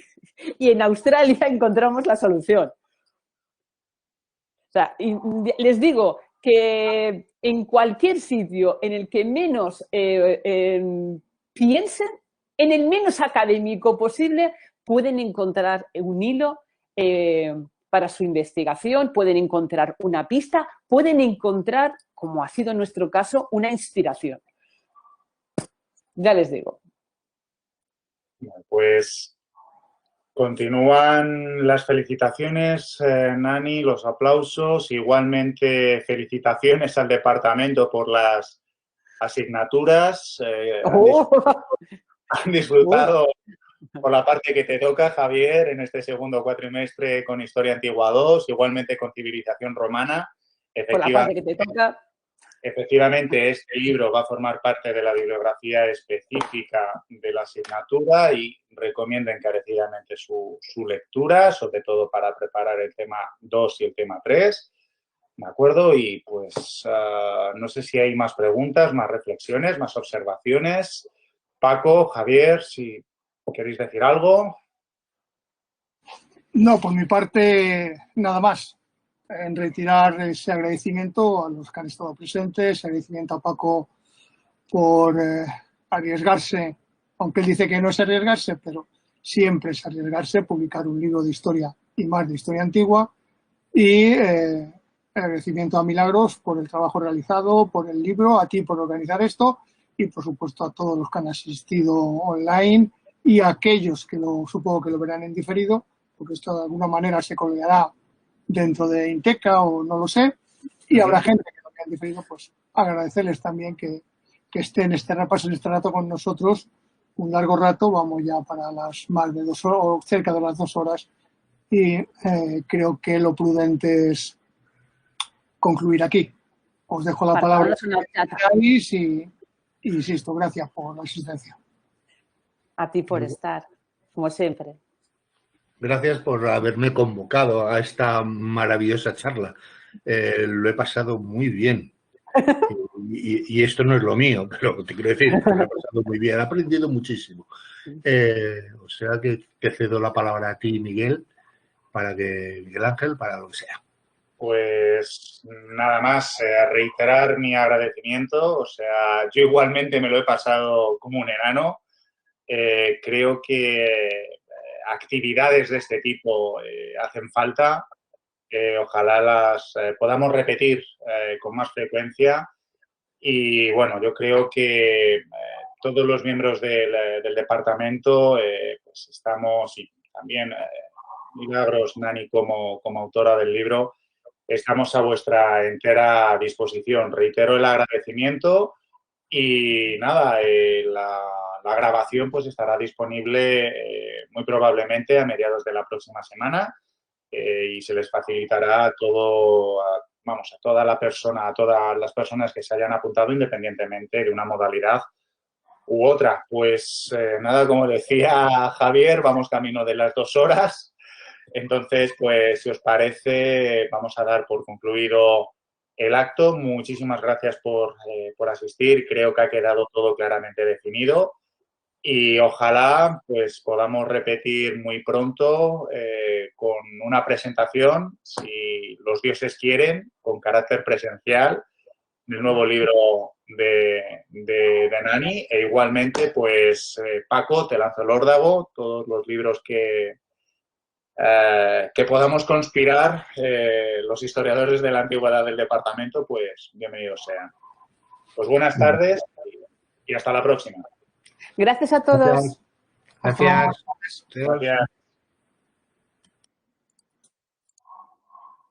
Y en Australia encontramos la solución. O sea, y les digo que en cualquier sitio en el que menos piensen, en el menos académico posible, pueden encontrar un hilo para su investigación, pueden encontrar una pista, pueden encontrar, como ha sido nuestro caso, una inspiración. Ya les digo. Pues continúan las felicitaciones, Nani, los aplausos. Igualmente, felicitaciones al departamento por las asignaturas. Han disfrutado por la parte que te toca, Javier, en este segundo cuatrimestre con Historia Antigua 2, igualmente con Civilización Romana. Por la parte que te toca. Efectivamente, este libro va a formar parte de la bibliografía específica de la asignatura y recomiendo encarecidamente su lectura, sobre todo para preparar el tema 2 y el tema 3. ¿De acuerdo? Y pues no sé si hay más preguntas, más reflexiones, más observaciones. Paco, Javier, si queréis decir algo. No, por mi parte, nada más. En retirar ese agradecimiento a los que han estado presentes, agradecimiento a Paco por arriesgarse, aunque él dice que no es arriesgarse, pero siempre es arriesgarse, publicar un libro de historia y más de historia antigua, y agradecimiento a Milagros por el trabajo realizado, por el libro, a ti por organizar esto y por supuesto a todos los que han asistido online y a aquellos que supongo que lo verán en diferido, porque esto de alguna manera se colgará dentro de Inteca o no lo sé, y habrá gente que lo en diferido, pues agradecerles también que estén este repaso, en este rato con nosotros, un largo rato, vamos ya para las más de 2 horas, o cerca de las 2 horas, y creo que lo prudente es concluir aquí. Os dejo la palabra y insisto, gracias por la asistencia. A ti por estar, como siempre. Gracias por haberme convocado a esta maravillosa charla. Lo he pasado muy bien. Y esto no es lo mío, pero te quiero decir, lo he pasado muy bien. He aprendido muchísimo. O sea que te cedo la palabra a ti, Miguel, para que Miguel Ángel, para lo que sea. Pues nada más, reiterar mi agradecimiento. O sea, yo igualmente me lo he pasado como un enano. Creo que actividades de este tipo hacen falta. Ojalá las podamos repetir con más frecuencia. Y bueno, yo creo que todos los miembros del departamento pues estamos, y también Milagros Nani como autora del libro, estamos a vuestra entera disposición. Reitero el agradecimiento y nada, la grabación pues estará disponible muy probablemente a mediados de la próxima semana y se les facilitará todo, vamos, a toda la persona, a todas las personas que se hayan apuntado independientemente de una modalidad u otra. Pues nada, como decía Javier, vamos camino de las 2 horas. Entonces, pues, si os parece, vamos a dar por concluido el acto. Muchísimas gracias por asistir. Creo que ha quedado todo claramente definido y ojalá pues podamos repetir muy pronto con una presentación, si los dioses quieren, con carácter presencial, del nuevo libro de Nani. E igualmente, pues, Paco, te lanzo el órdago, todos los libros que podamos conspirar los historiadores de la antigüedad del departamento, pues bienvenidos sean. Pues buenas tardes y hasta la próxima. Gracias a todos. Gracias. Gracias.